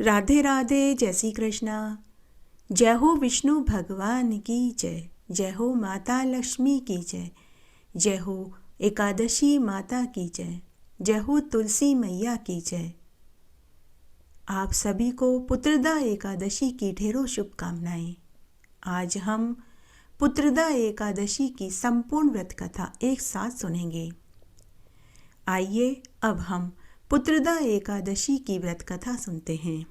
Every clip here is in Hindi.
राधे राधे। जय श्री कृष्णा। जय हो विष्णु भगवान की जय। जय हो माता लक्ष्मी की जय। जय हो एकादशी माता की जय। जय हो तुलसी मैया की जय। आप सभी को पुत्रदा एकादशी की ढेरों शुभकामनाएं। आज हम पुत्रदा एकादशी की संपूर्ण व्रत कथा एक साथ सुनेंगे। आइए अब हम पुत्रदा एकादशी की व्रत कथा सुनते हैं।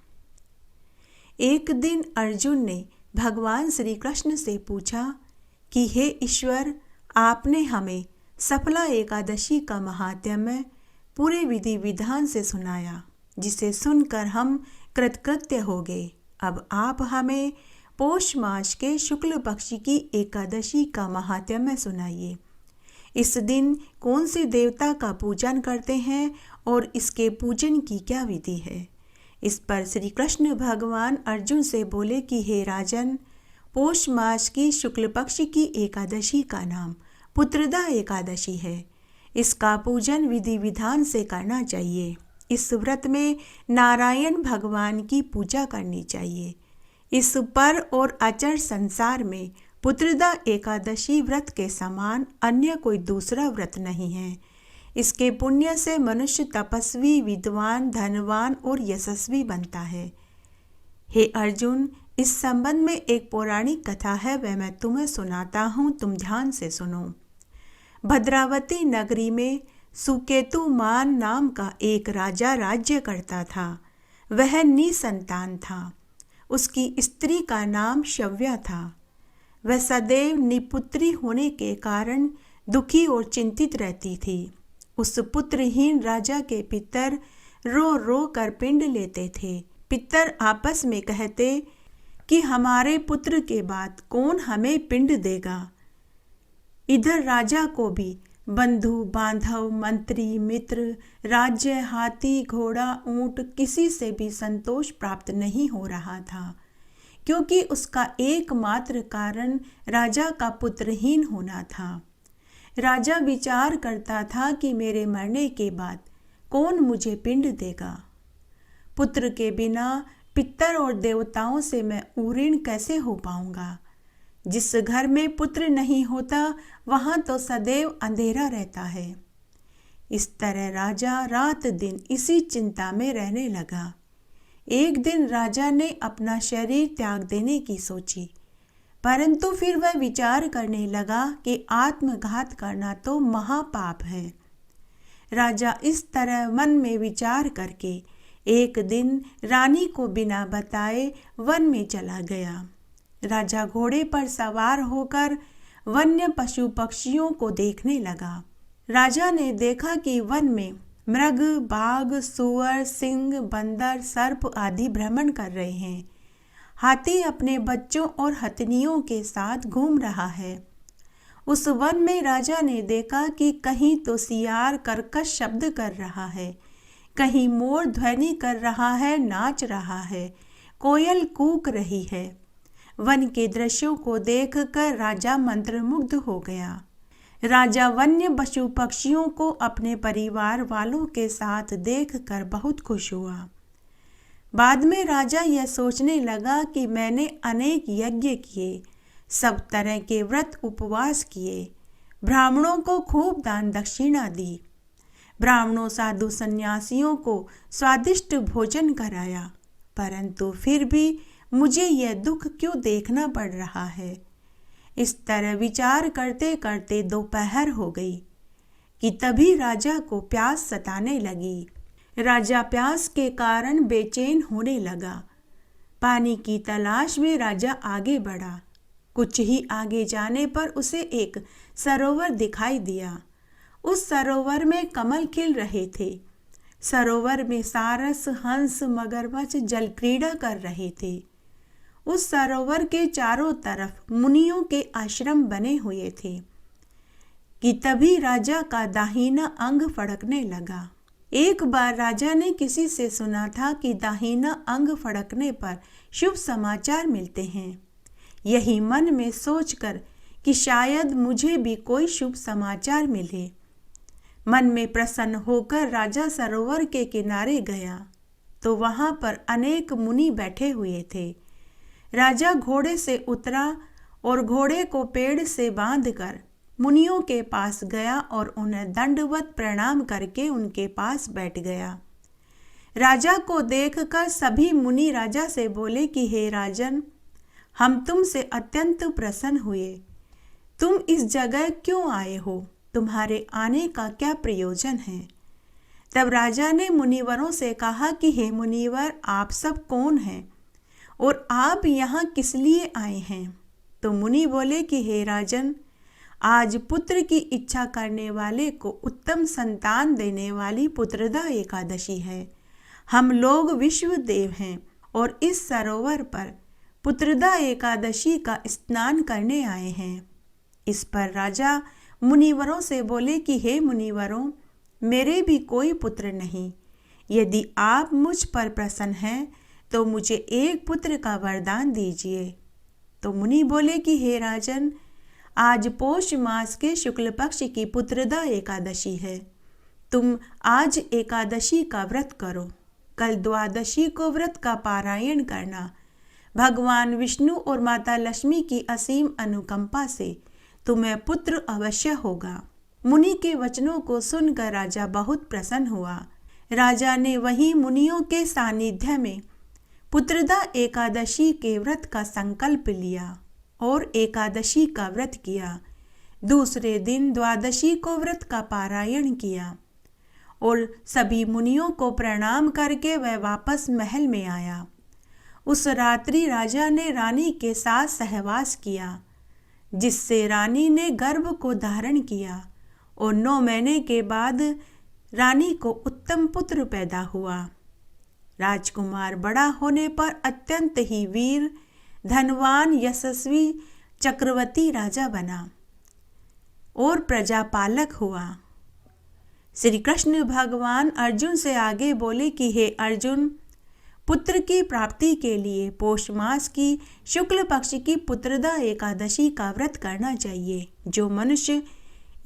एक दिन अर्जुन ने भगवान श्री कृष्ण से पूछा कि हे ईश्वर, आपने हमें सफला एकादशी का महात्म्य पूरे विधि विधान से सुनाया, जिसे सुनकर हम कृतकृत्य हो गए। अब आप हमें पौष मास के शुक्ल पक्ष की एकादशी का महात्म्य सुनाइए। इस दिन कौन से देवता का पूजन करते हैं और इसके पूजन की क्या विधि है। इस पर श्री कृष्ण भगवान अर्जुन से बोले कि हे राजन, पौष मास की शुक्ल पक्ष की एकादशी का नाम पुत्रदा एकादशी है। इसका पूजन विधि विधान से करना चाहिए। इस व्रत में नारायण भगवान की पूजा करनी चाहिए। इस पर और अचर संसार में पुत्रदा एकादशी व्रत के समान अन्य कोई दूसरा व्रत नहीं है। इसके पुण्य से मनुष्य तपस्वी, विद्वान, धनवान और यशस्वी बनता है। हे अर्जुन, इस संबंध में एक पौराणिक कथा है, वह मैं तुम्हें सुनाता हूँ, तुम ध्यान से सुनो। भद्रावती नगरी में सुकेतुमान नाम का एक राजा राज्य करता था। वह निसंतान था। उसकी स्त्री का नाम शव्या था। वह सदैव निपुत्री होने के कारण दुखी और चिंतित रहती थी। उस पुत्रहीन राजा के पितर रो रो कर पिंड लेते थे। पितर आपस में कहते कि हमारे पुत्र के बाद कौन हमें पिंड देगा। इधर राजा को भी बंधु बांधव, मंत्री, मित्र, राज्य, हाथी, घोड़ा, ऊंट किसी से भी संतोष प्राप्त नहीं हो रहा था, क्योंकि उसका एकमात्र कारण राजा का पुत्रहीन होना था। राजा विचार करता था कि मेरे मरने के बाद कौन मुझे पिंड देगा। पुत्र के बिना पितर और देवताओं से मैं ऊऋण कैसे हो पाऊंगा। जिस घर में पुत्र नहीं होता वहां तो सदैव अंधेरा रहता है। इस तरह राजा रात दिन इसी चिंता में रहने लगा। एक दिन राजा ने अपना शरीर त्याग देने की सोची, परंतु फिर वह विचार करने लगा कि आत्मघात करना तो महापाप है। राजा इस तरह मन में विचार करके एक दिन रानी को बिना बताए वन में चला गया। राजा घोड़े पर सवार होकर वन्य पशु पक्षियों को देखने लगा। राजा ने देखा कि वन में मृग, बाघ, सुअर, सिंह, बंदर, सर्प आदि भ्रमण कर रहे हैं। हाथी अपने बच्चों और हथनियों के साथ घूम रहा है। उस वन में राजा ने देखा कि कहीं तो सियार कर्कश शब्द कर रहा है, कहीं मोर ध्वनि कर रहा है, नाच रहा है, कोयल कूक रही है। वन के दृश्यों को देखकर राजा मंत्रमुग्ध हो गया। राजा वन्य पशु पक्षियों को अपने परिवार वालों के साथ देखकर बहुत खुश हुआ। बाद में राजा यह सोचने लगा कि मैंने अनेक यज्ञ किए, सब तरह के व्रत उपवास किए, ब्राह्मणों को खूब दान दक्षिणा दी, ब्राह्मणों साधु सन्यासियों को स्वादिष्ट भोजन कराया, परंतु फिर भी मुझे यह दुख क्यों देखना पड़ रहा है। इस तरह विचार करते करते दोपहर हो गई कि तभी राजा को प्यास सताने लगी। राजा प्यास के कारण बेचैन होने लगा। पानी की तलाश में राजा आगे बढ़ा। कुछ ही आगे जाने पर उसे एक सरोवर दिखाई दिया। उस सरोवर में कमल खिल रहे थे। सरोवर में सारस, हंस, मगरमच्छ जल क्रीड़ा कर रहे थे। उस सरोवर के चारों तरफ मुनियों के आश्रम बने हुए थे कि तभी राजा का दाहिना अंग फड़कने लगा। एक बार राजा ने किसी से सुना था कि दाहिना अंग फड़कने पर शुभ समाचार मिलते हैं। यही मन में सोचकर कि शायद मुझे भी कोई शुभ समाचार मिले, मन में प्रसन्न होकर राजा सरोवर के किनारे गया तो वहां पर अनेक मुनि बैठे हुए थे। राजा घोड़े से उतरा और घोड़े को पेड़ से बांधकर मुनियों के पास गया और उन्हें दंडवत प्रणाम करके उनके पास बैठ गया। राजा को देखकर सभी मुनि राजा से बोले कि हे राजन, हम तुमसे अत्यंत प्रसन्न हुए। तुम इस जगह क्यों आए हो? तुम्हारे आने का क्या प्रयोजन है? तब राजा ने मुनिवरों से कहा कि हे मुनिवर, आप सब कौन हैं और आप यहाँ किस लिए आए हैं? तो मुनि बोले कि हे राजन, आज पुत्र की इच्छा करने वाले को उत्तम संतान देने वाली पुत्रदा एकादशी है। हम लोग विश्व देव हैं और इस सरोवर पर पुत्रदा एकादशी का स्नान करने आए हैं। इस पर राजा मुनिवरों से बोले कि हे मुनिवरों, मेरे भी कोई पुत्र नहीं। यदि आप मुझ पर प्रसन्न हैं तो मुझे एक पुत्र का वरदान दीजिए। तो मुनि बोले कि हे राजन, आज पौष मास के शुक्ल पक्ष की पुत्रदा एकादशी है। तुम आज एकादशी का व्रत करो। कल द्वादशी को व्रत का पारायण करना। भगवान विष्णु और माता लक्ष्मी की असीम अनुकंपा से तुम्हें पुत्र अवश्य होगा। मुनि के वचनों को सुनकर राजा बहुत प्रसन्न हुआ। राजा ने वहीं मुनियों के सानिध्य में पुत्रदा एकादशी के व्रत का संकल्प लिया और एकादशी का व्रत किया। दूसरे दिन द्वादशी को व्रत का पारायण किया और सभी मुनियों को प्रणाम करके वह वापस महल में आया। उस रात्रि राजा ने रानी के साथ सहवास किया, जिससे रानी ने गर्भ को धारण किया और 9 महीने के बाद रानी को उत्तम पुत्र पैदा हुआ। राजकुमार बड़ा होने पर अत्यंत ही वीर, धनवान, यशस्वी, चक्रवर्ती राजा बना और प्रजापालक हुआ। श्री कृष्ण भगवान अर्जुन से आगे बोले कि हे अर्जुन, पुत्र की प्राप्ति के लिए पौष मास की शुक्ल पक्ष की पुत्रदा एकादशी का व्रत करना चाहिए। जो मनुष्य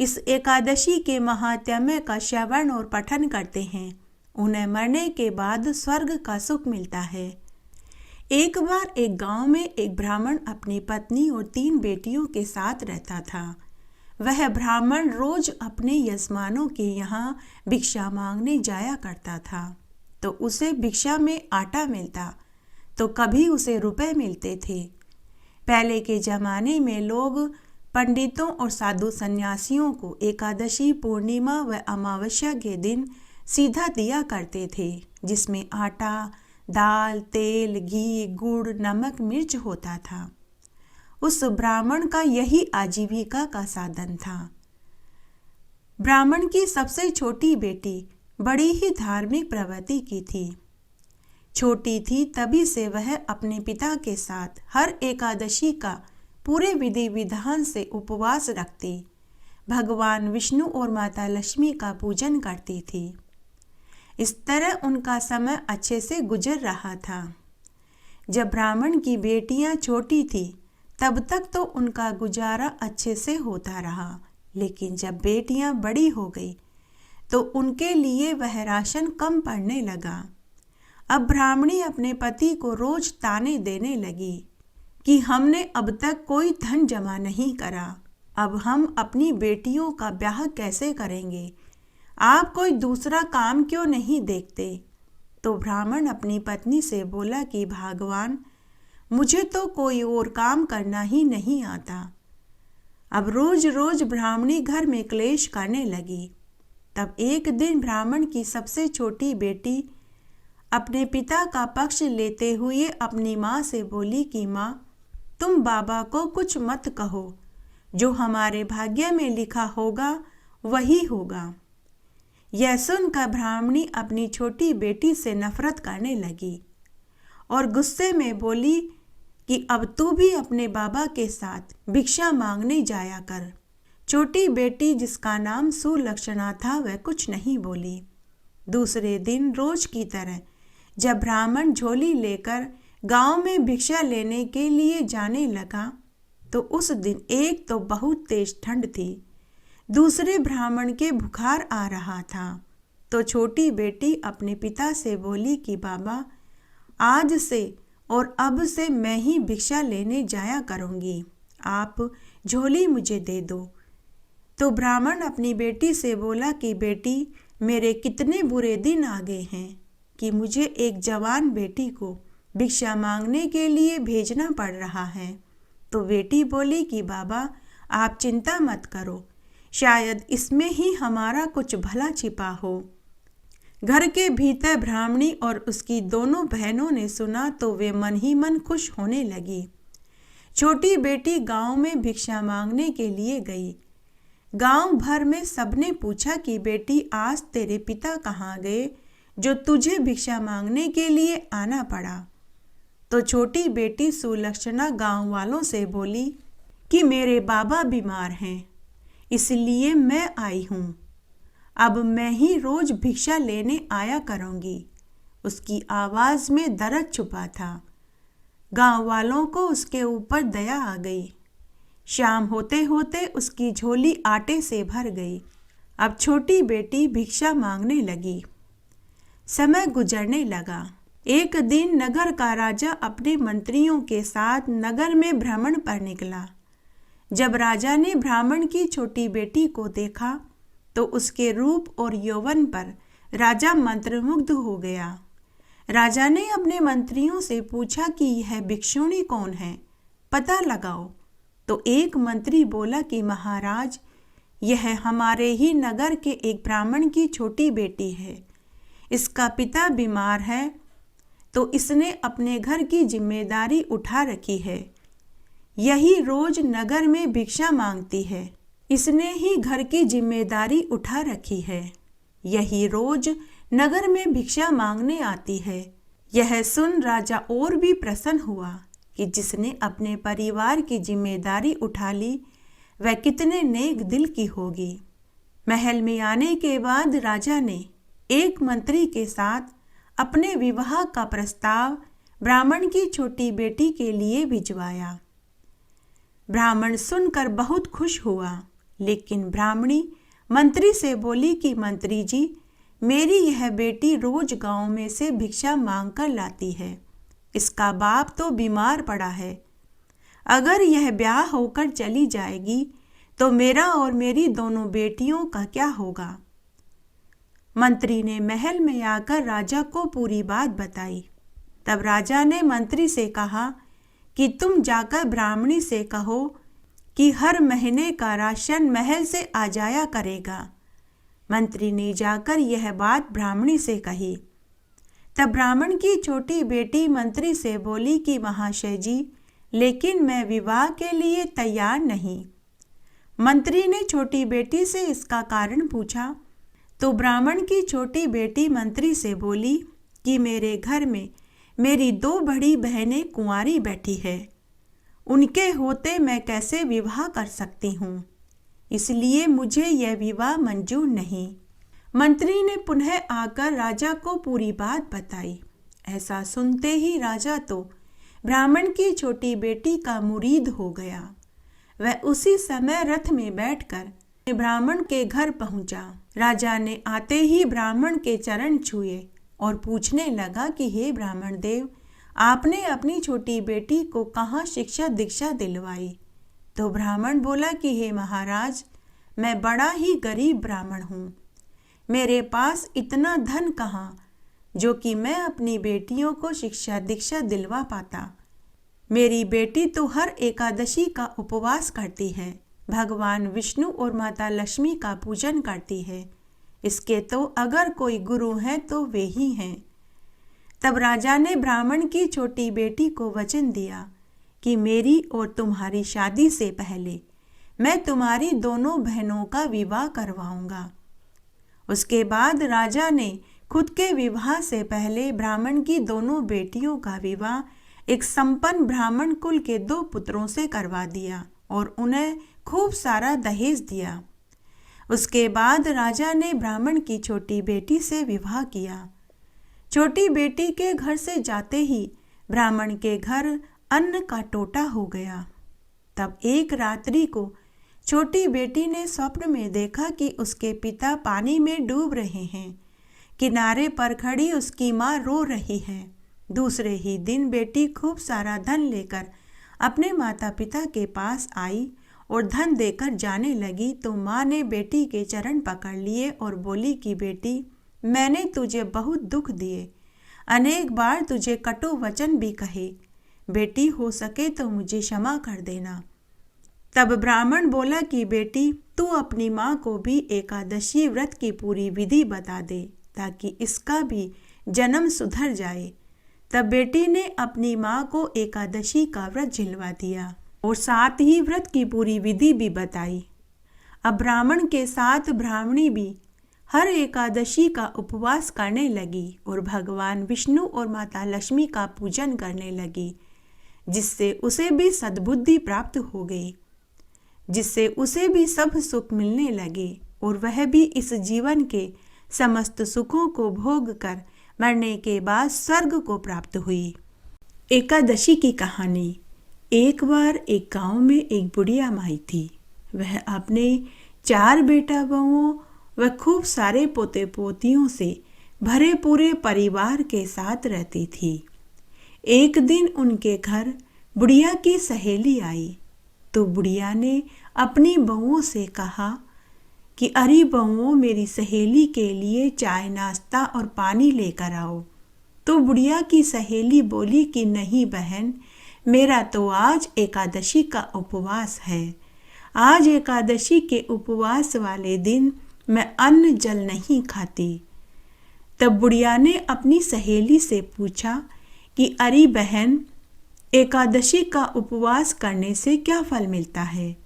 इस एकादशी के महात्म्य का श्रवण और पठन करते हैं, उन्हें मरने के बाद स्वर्ग का सुख मिलता है। एक बार एक गांव में एक ब्राह्मण अपनी पत्नी और 3 बेटियों के साथ रहता था। वह ब्राह्मण रोज अपने यजमानों के यहाँ भिक्षा मांगने जाया करता था। तो उसे भिक्षा में आटा मिलता तो कभी उसे रुपए मिलते थे। पहले के जमाने में लोग पंडितों और साधु सन्यासियों को एकादशी, पूर्णिमा व अमावस्या के दिन सीधा दिया करते थे, जिसमें आटा, दाल, तेल, घी, गुड़, नमक, मिर्च होता था। उस ब्राह्मण का यही आजीविका का साधन था। ब्राह्मण की सबसे छोटी बेटी बड़ी ही धार्मिक प्रवृत्ति की थी। छोटी थी तभी से वह अपने पिता के साथ हर एकादशी का पूरे विधि विधान से उपवास रखती, भगवान विष्णु और माता लक्ष्मी का पूजन करती थी। इस तरह उनका समय अच्छे से गुजर रहा था। जब ब्राह्मण की बेटियां छोटी थी तब तक तो उनका गुजारा अच्छे से होता रहा, लेकिन जब बेटियां बड़ी हो गई तो उनके लिए वह राशन कम पड़ने लगा। अब ब्राह्मणी अपने पति को रोज ताने देने लगी कि हमने अब तक कोई धन जमा नहीं करा, अब हम अपनी बेटियों का ब्याह कैसे करेंगे? आप कोई दूसरा काम क्यों नहीं देखते? तो ब्राह्मण अपनी पत्नी से बोला कि भगवान, मुझे तो कोई और काम करना ही नहीं आता। अब रोज रोज ब्राह्मणी घर में क्लेश करने लगी। तब एक दिन ब्राह्मण की सबसे छोटी बेटी अपने पिता का पक्ष लेते हुए अपनी माँ से बोली कि माँ, तुम बाबा को कुछ मत कहो, जो हमारे भाग्य में लिखा होगा वही होगा। यह सुनकर ब्राह्मणी अपनी छोटी बेटी से नफरत करने लगी और गुस्से में बोली कि अब तू भी अपने बाबा के साथ भिक्षा मांगने जाया कर। छोटी बेटी, जिसका नाम सुलक्षणा था, वह कुछ नहीं बोली। दूसरे दिन रोज की तरह जब ब्राह्मण झोली लेकर गांव में भिक्षा लेने के लिए जाने लगा तो उस दिन एक तो बहुत तेज ठंड थी, दूसरे ब्राह्मण के बुखार आ रहा था तो छोटी बेटी अपने पिता से बोली कि बाबा, आज से और अब से मैं ही भिक्षा लेने जाया करूँगी, आप झोली मुझे दे दो। तो ब्राह्मण अपनी बेटी से बोला कि बेटी, मेरे कितने बुरे दिन आ गए हैं कि मुझे एक जवान बेटी को भिक्षा मांगने के लिए भेजना पड़ रहा है। तो बेटी बोली कि बाबा, आप चिंता मत करो, शायद इसमें ही हमारा कुछ भला छिपा हो। घर के भीतर ब्राह्मणी और उसकी दोनों बहनों ने सुना तो वे मन ही मन खुश होने लगी। छोटी बेटी गांव में भिक्षा मांगने के लिए गई। गांव भर में सबने पूछा कि बेटी, आज तेरे पिता कहाँ गए जो तुझे भिक्षा मांगने के लिए आना पड़ा। तो छोटी बेटी सुलक्षणा गांव वालों से बोली कि मेरे बाबा बीमार हैं, इसलिए मैं आई हूँ। अब मैं ही रोज भिक्षा लेने आया करूँगी। उसकी आवाज़ में दर्द छुपा था। गांव वालों को उसके ऊपर दया आ गई। शाम होते होते उसकी झोली आटे से भर गई। अब छोटी बेटी भिक्षा मांगने लगी। समय गुजरने लगा। एक दिन नगर का राजा अपने मंत्रियों के साथ नगर में भ्रमण पर निकला। जब राजा ने ब्राह्मण की छोटी बेटी को देखा तो उसके रूप और यौवन पर राजा मंत्रमुग्ध हो गया। राजा ने अपने मंत्रियों से पूछा कि यह भिक्षुणी कौन है, पता लगाओ। तो एक मंत्री बोला कि महाराज, यह हमारे ही नगर के एक ब्राह्मण की छोटी बेटी है। इसका पिता बीमार है तो इसने अपने घर की जिम्मेदारी uठा रखी है। यही रोज नगर में भिक्षा मांगती है। इसने ही घर की जिम्मेदारी उठा रखी है। यही रोज नगर में भिक्षा मांगने आती है। यह सुन राजा और भी प्रसन्न हुआ कि जिसने अपने परिवार की जिम्मेदारी उठा ली वह कितने नेक दिल की होगी। महल में आने के बाद राजा ने एक मंत्री के साथ अपने विवाह का प्रस्ताव ब्राह्मण की छोटी बेटी के लिए भिजवाया। ब्राह्मण सुनकर बहुत खुश हुआ, लेकिन ब्राह्मणी मंत्री से बोली कि मंत्री जी, मेरी यह बेटी रोज गांव में से भिक्षा मांग कर लाती है। इसका बाप तो बीमार पड़ा है। अगर यह ब्याह होकर चली जाएगी तो मेरा और मेरी दोनों बेटियों का क्या होगा। मंत्री ने महल में आकर राजा को पूरी बात बताई। तब राजा ने मंत्री से कहा कि तुम जाकर ब्राह्मणी से कहो कि हर महीने का राशन महल से आ जाया करेगा। मंत्री ने जाकर यह बात ब्राह्मणी से कही। तब ब्राह्मण की छोटी बेटी मंत्री से बोली कि महाशय जी, लेकिन मैं विवाह के लिए तैयार नहीं। मंत्री ने छोटी बेटी से इसका कारण पूछा तो ब्राह्मण की छोटी बेटी मंत्री से बोली कि मेरे घर में मेरी 2 बड़ी बहनें कुंवारी बैठी है। उनके होते मैं कैसे विवाह कर सकती हूँ, इसलिए मुझे यह विवाह मंजूर नहीं। मंत्री ने पुनः आकर राजा को पूरी बात बताई। ऐसा सुनते ही राजा तो ब्राह्मण की छोटी बेटी का मुरीद हो गया। वह उसी समय रथ में बैठकर ब्राह्मण के घर पहुंचा। राजा ने आते ही ब्राह्मण के चरण छुए और पूछने लगा कि हे ब्राह्मण देव, आपने अपनी छोटी बेटी को कहाँ शिक्षा दीक्षा दिलवाई। तो ब्राह्मण बोला कि हे महाराज, मैं बड़ा ही गरीब ब्राह्मण हूँ। मेरे पास इतना धन कहाँ जो कि मैं अपनी बेटियों को शिक्षा दीक्षा दिलवा पाता। मेरी बेटी तो हर एकादशी का उपवास करती है, भगवान विष्णु और माता लक्ष्मी का पूजन करती है। इसके तो अगर कोई गुरु हैं तो वे ही हैं। तब राजा ने ब्राह्मण की छोटी बेटी को वचन दिया कि मेरी और तुम्हारी शादी से पहले मैं तुम्हारी दोनों बहनों का विवाह करवाऊंगा। उसके बाद राजा ने खुद के विवाह से पहले ब्राह्मण की दोनों बेटियों का विवाह एक संपन्न ब्राह्मण कुल के 2 पुत्रों से करवा दिया और उन्हें खूब सारा दहेज दिया। उसके बाद राजा ने ब्राह्मण की छोटी बेटी से विवाह किया। छोटी बेटी के घर से जाते ही ब्राह्मण के घर अन्न का टोटा हो गया। तब एक रात्रि को छोटी बेटी ने स्वप्न में देखा कि उसके पिता पानी में डूब रहे हैं। किनारे पर खड़ी उसकी माँ रो रही है। दूसरे ही दिन बेटी खूब सारा धन लेकर अपने माता पिता के पास आई और धन देकर जाने लगी तो माँ ने बेटी के चरण पकड़ लिए और बोली कि बेटी, मैंने तुझे बहुत दुख दिए, अनेक बार तुझे कटु वचन भी कहे, बेटी हो सके तो मुझे क्षमा कर देना। तब ब्राह्मण बोला कि बेटी, तू अपनी माँ को भी एकादशी व्रत की पूरी विधि बता दे ताकि इसका भी जन्म सुधर जाए। तब बेटी ने अपनी माँ को एकादशी का व्रत झिलवा दिया और साथ ही व्रत की पूरी विधि भी बताई। अब ब्राह्मण के साथ ब्राह्मणी भी हर एकादशी का उपवास करने लगी और भगवान विष्णु और माता लक्ष्मी का पूजन करने लगी, जिससे उसे भी सद्बुद्धि प्राप्त हो गई, जिससे उसे भी सब सुख मिलने लगे और वह भी इस जीवन के समस्त सुखों को भोग कर मरने के बाद स्वर्ग को प्राप्त हुई। एकादशी की कहानी। एक बार एक गांव में एक बुढ़िया माई थी। वह अपने 4 बेटा बहुओं व खूब सारे पोते पोतियों से भरे पूरे परिवार के साथ रहती थी। एक दिन उनके घर बुढ़िया की सहेली आई तो बुढ़िया ने अपनी बहुओं से कहा कि अरे बहुओं, मेरी सहेली के लिए चाय नाश्ता और पानी लेकर आओ। तो बुढ़िया की सहेली बोली कि नहीं बहन, मेरा तो आज एकादशी का उपवास है। आज एकादशी के उपवास वाले दिन मैं अन्न जल नहीं खाती। तब बुढ़िया ने अपनी सहेली से पूछा कि अरे बहन, एकादशी का उपवास करने से क्या फल मिलता है?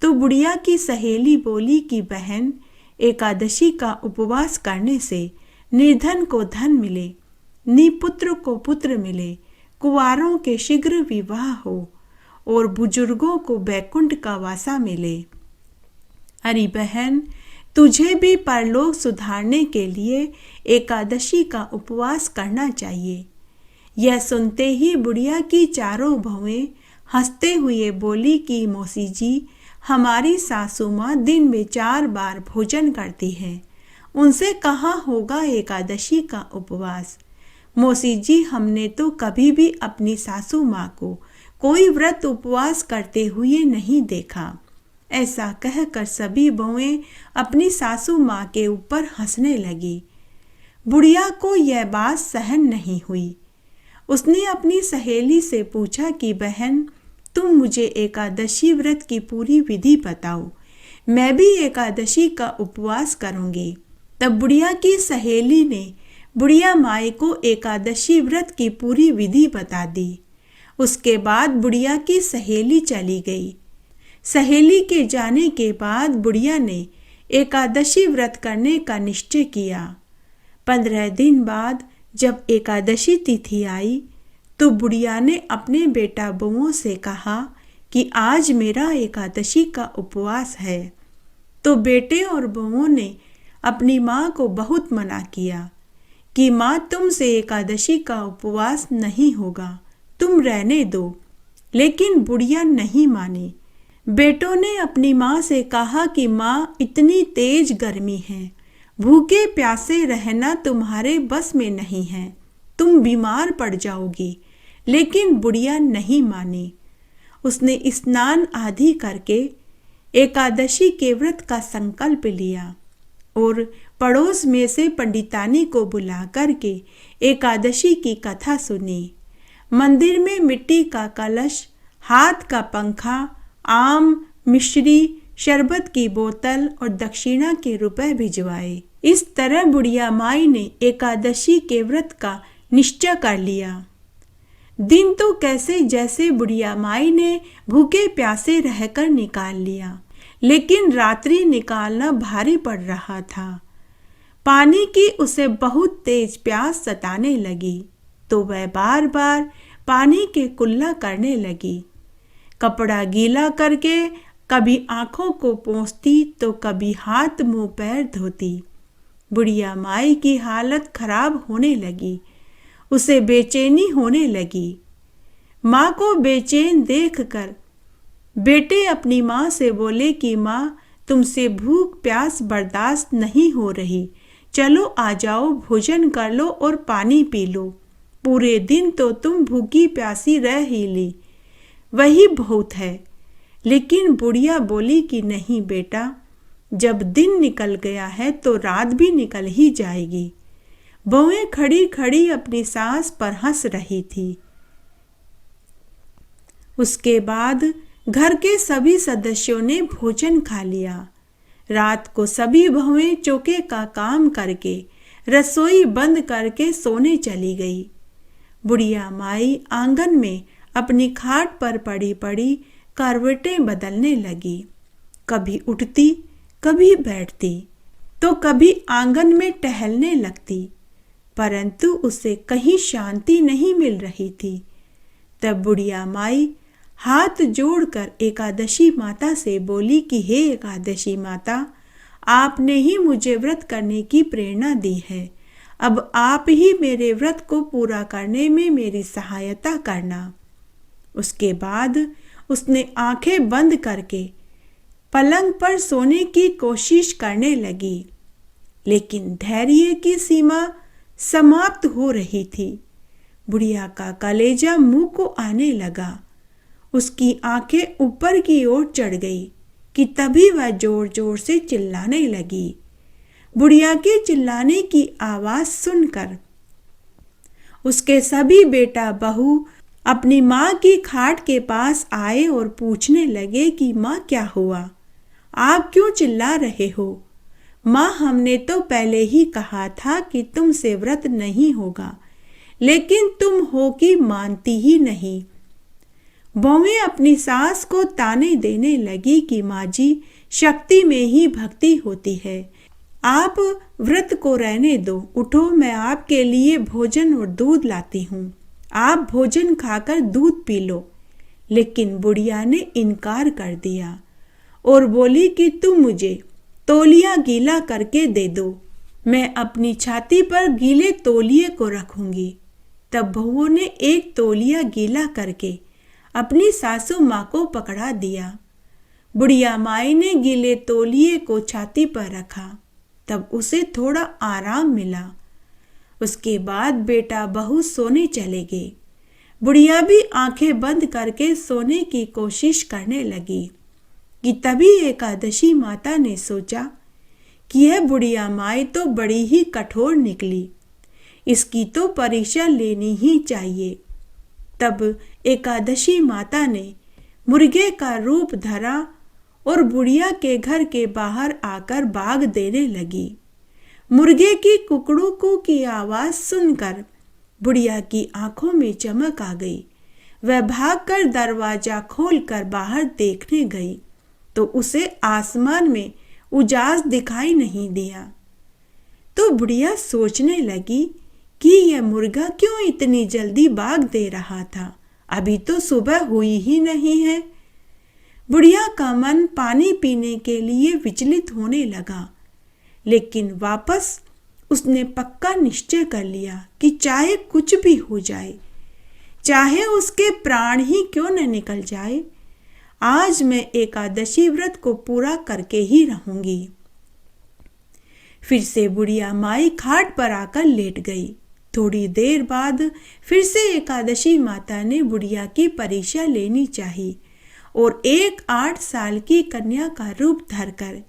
तो बुढ़िया की सहेली बोली कि बहन, एकादशी का उपवास करने से निर्धन को धन मिले, निपुत्र को पुत्र मिले, कुंवारों के शीघ्र विवाह हो और बुजुर्गों को बैकुंठ का वासा मिले। अरे बहन, तुझे भी परलोक सुधारने के लिए एकादशी का उपवास करना चाहिए। यह सुनते ही बुढ़िया की चारों बहुएं हंसते हुए बोली कि मौसी जी, हमारी सासू माँ दिन में 4 बार भोजन करती है, उनसे कहाँ होगा एकादशी का उपवास। मौसी जी, हमने तो कभी भी अपनी सासू माँ को कोई व्रत उपवास करते हुए नहीं देखा। ऐसा कहकर सभी बहुएं अपनी सासू माँ के ऊपर हंसने लगी। बुढ़िया को यह बात सहन नहीं हुई। उसने अपनी सहेली से पूछा कि बहन, तुम मुझे एकादशी व्रत की पूरी विधि बताओ, मैं भी एकादशी का उपवास करूंगी। तब बुढ़िया की सहेली ने बुढ़िया माई को एकादशी व्रत की पूरी विधि बता दी। उसके बाद बुढ़िया की सहेली चली गई। सहेली के जाने के बाद बुढ़िया ने एकादशी व्रत करने का निश्चय किया। 15 दिन बाद जब एकादशी तिथि आई तो बुढ़िया ने अपने बेटा बहुओं से कहा कि आज मेरा एकादशी का उपवास है। तो बेटे और बहुओं ने अपनी माँ को बहुत मना किया कि माँ, तुमसे एकादशी का उपवास नहीं होगा, तुम रहने दो। लेकिन बुढ़िया नहीं मानी। बेटों ने अपनी माँ से कहा कि माँ, इतनी तेज गर्मी है, भूखे प्यासे रहना तुम्हारे बस में नहीं है, तुम बीमार पड़ जाओगी। लेकिन बुढ़िया नहीं मानी। उसने स्नान आदि करके एकादशी के व्रत का संकल्प लिया और पड़ोस में से पंडितानी को बुला करके एकादशी की कथा सुनी। मंदिर में मिट्टी का कलश, हाथ का पंखा, आम, मिश्री, शरबत की बोतल और दक्षिणा के रुपए भिजवाए। इस तरह बुढ़िया माई ने एकादशी के व्रत का निश्चय कर लिया। दिन तो कैसे जैसे बुढ़िया माई ने भूखे प्यासे रहकर निकाल लिया, लेकिन रात्रि निकालना भारी पड़ रहा था। पानी की उसे बहुत तेज प्यास सताने लगी तो वह बार बार पानी के कुल्ला करने लगी। कपड़ा गीला करके कभी आंखों को पोंछती तो कभी हाथ मुंह पैर धोती। बुढ़िया माई की हालत खराब होने लगी। उसे बेचैनी होने लगी। माँ को बेचैन देखकर बेटे अपनी माँ से बोले कि माँ, तुमसे भूख प्यास बर्दाश्त नहीं हो रही, चलो आ जाओ, भोजन कर लो और पानी पी लो। पूरे दिन तो तुम भूखी प्यासी रह ही ली, वही बहुत है। लेकिन बुढ़िया बोली कि नहीं बेटा, जब दिन निकल गया है तो रात भी निकल ही जाएगी। बहुएं खड़ी खड़ी अपनी सास पर हंस रही थी। उसके बाद घर के सभी सदस्यों ने भोजन खा लिया। रात को सभी बहुएं चौके का काम करके रसोई बंद करके सोने चली गई। बुढ़िया माई आंगन में अपनी खाट पर पड़ी पड़ी करवटें बदलने लगी। कभी उठती, कभी बैठती, तो कभी आंगन में टहलने लगती, परंतु उसे कहीं शांति नहीं मिल रही थी। तब बुढ़िया माई हाथ जोड़कर एकादशी माता से बोली कि हे एकादशी माता, आपने ही मुझे व्रत करने की प्रेरणा दी है। अब आप ही मेरे व्रत को पूरा करने में मेरी सहायता करना। उसके बाद उसने आंखें बंद करके पलंग पर सोने की कोशिश करने लगी, लेकिन धैर्य की सीमा समाप्त हो रही थी। बुढ़िया का कलेजा मुंह को आने लगा। उसकी आंखें ऊपर की ओर चढ़ गई कि तभी वह जोर जोर से चिल्लाने लगी। बुढ़िया के चिल्लाने की आवाज सुनकर उसके सभी बेटा बहू अपनी माँ की खाट के पास आए और पूछने लगे कि माँ क्या हुआ, आप क्यों चिल्ला रहे हो? माँ, हमने तो पहले ही कहा था कि तुमसे व्रत नहीं होगा, लेकिन तुम हो कि मानती ही नहीं। बहुएं अपनी सास को ताने देने लगी कि माँ जी, शक्ति में ही भक्ति होती है, आप व्रत को रहने दो, उठो, मैं आपके लिए भोजन और दूध लाती हूँ, आप भोजन खाकर दूध पी लो। लेकिन बुढ़िया ने इनकार कर दिया और बोली कि तुम मुझे तौलिया गीला करके दे दो, मैं अपनी छाती पर गीले तौलिए को रखूंगी। तब बहुओं ने एक तौलिया गीला करके अपनी सासू माँ को पकड़ा दिया। बुढ़िया माई ने गीले तौलिए को छाती पर रखा, तब उसे थोड़ा आराम मिला। उसके बाद बेटा बहू सोने चले गए। बुढ़िया भी आंखें बंद करके सोने की कोशिश करने लगी कि तभी एकादशी माता ने सोचा कि यह बुढ़िया माई तो बड़ी ही कठोर निकली, इसकी तो परीक्षा लेनी ही चाहिए। तब एकादशी माता ने मुर्गे का रूप धरा और बुढ़िया के घर के बाहर आकर बाग देने लगी। मुर्गे की कुकड़ू की आवाज सुनकर बुढ़िया की आंखों में चमक आ गई। वह भागकर दरवाजा खोलकर बाहर देखने गई तो उसे आसमान में उजास दिखाई नहीं दिया। तो बुढ़िया सोचने लगी कि यह मुर्गा क्यों इतनी जल्दी बाग दे रहा था, अभी तो सुबह हुई ही नहीं है। बुढ़िया का मन पानी पीने के लिए विचलित होने लगा, लेकिन वापस उसने पक्का निश्चय कर लिया कि चाहे कुछ भी हो जाए, चाहे उसके प्राण ही क्यों न निकल जाए, आज मैं एकादशी व्रत को पूरा करके ही रहूंगी। फिर से बुढ़िया माई खाट पर आकर लेट गई। थोड़ी देर बाद फिर से एकादशी माता ने बुढ़िया की परीक्षा लेनी चाहिए और एक 8 साल की कन्या का रूप धरकर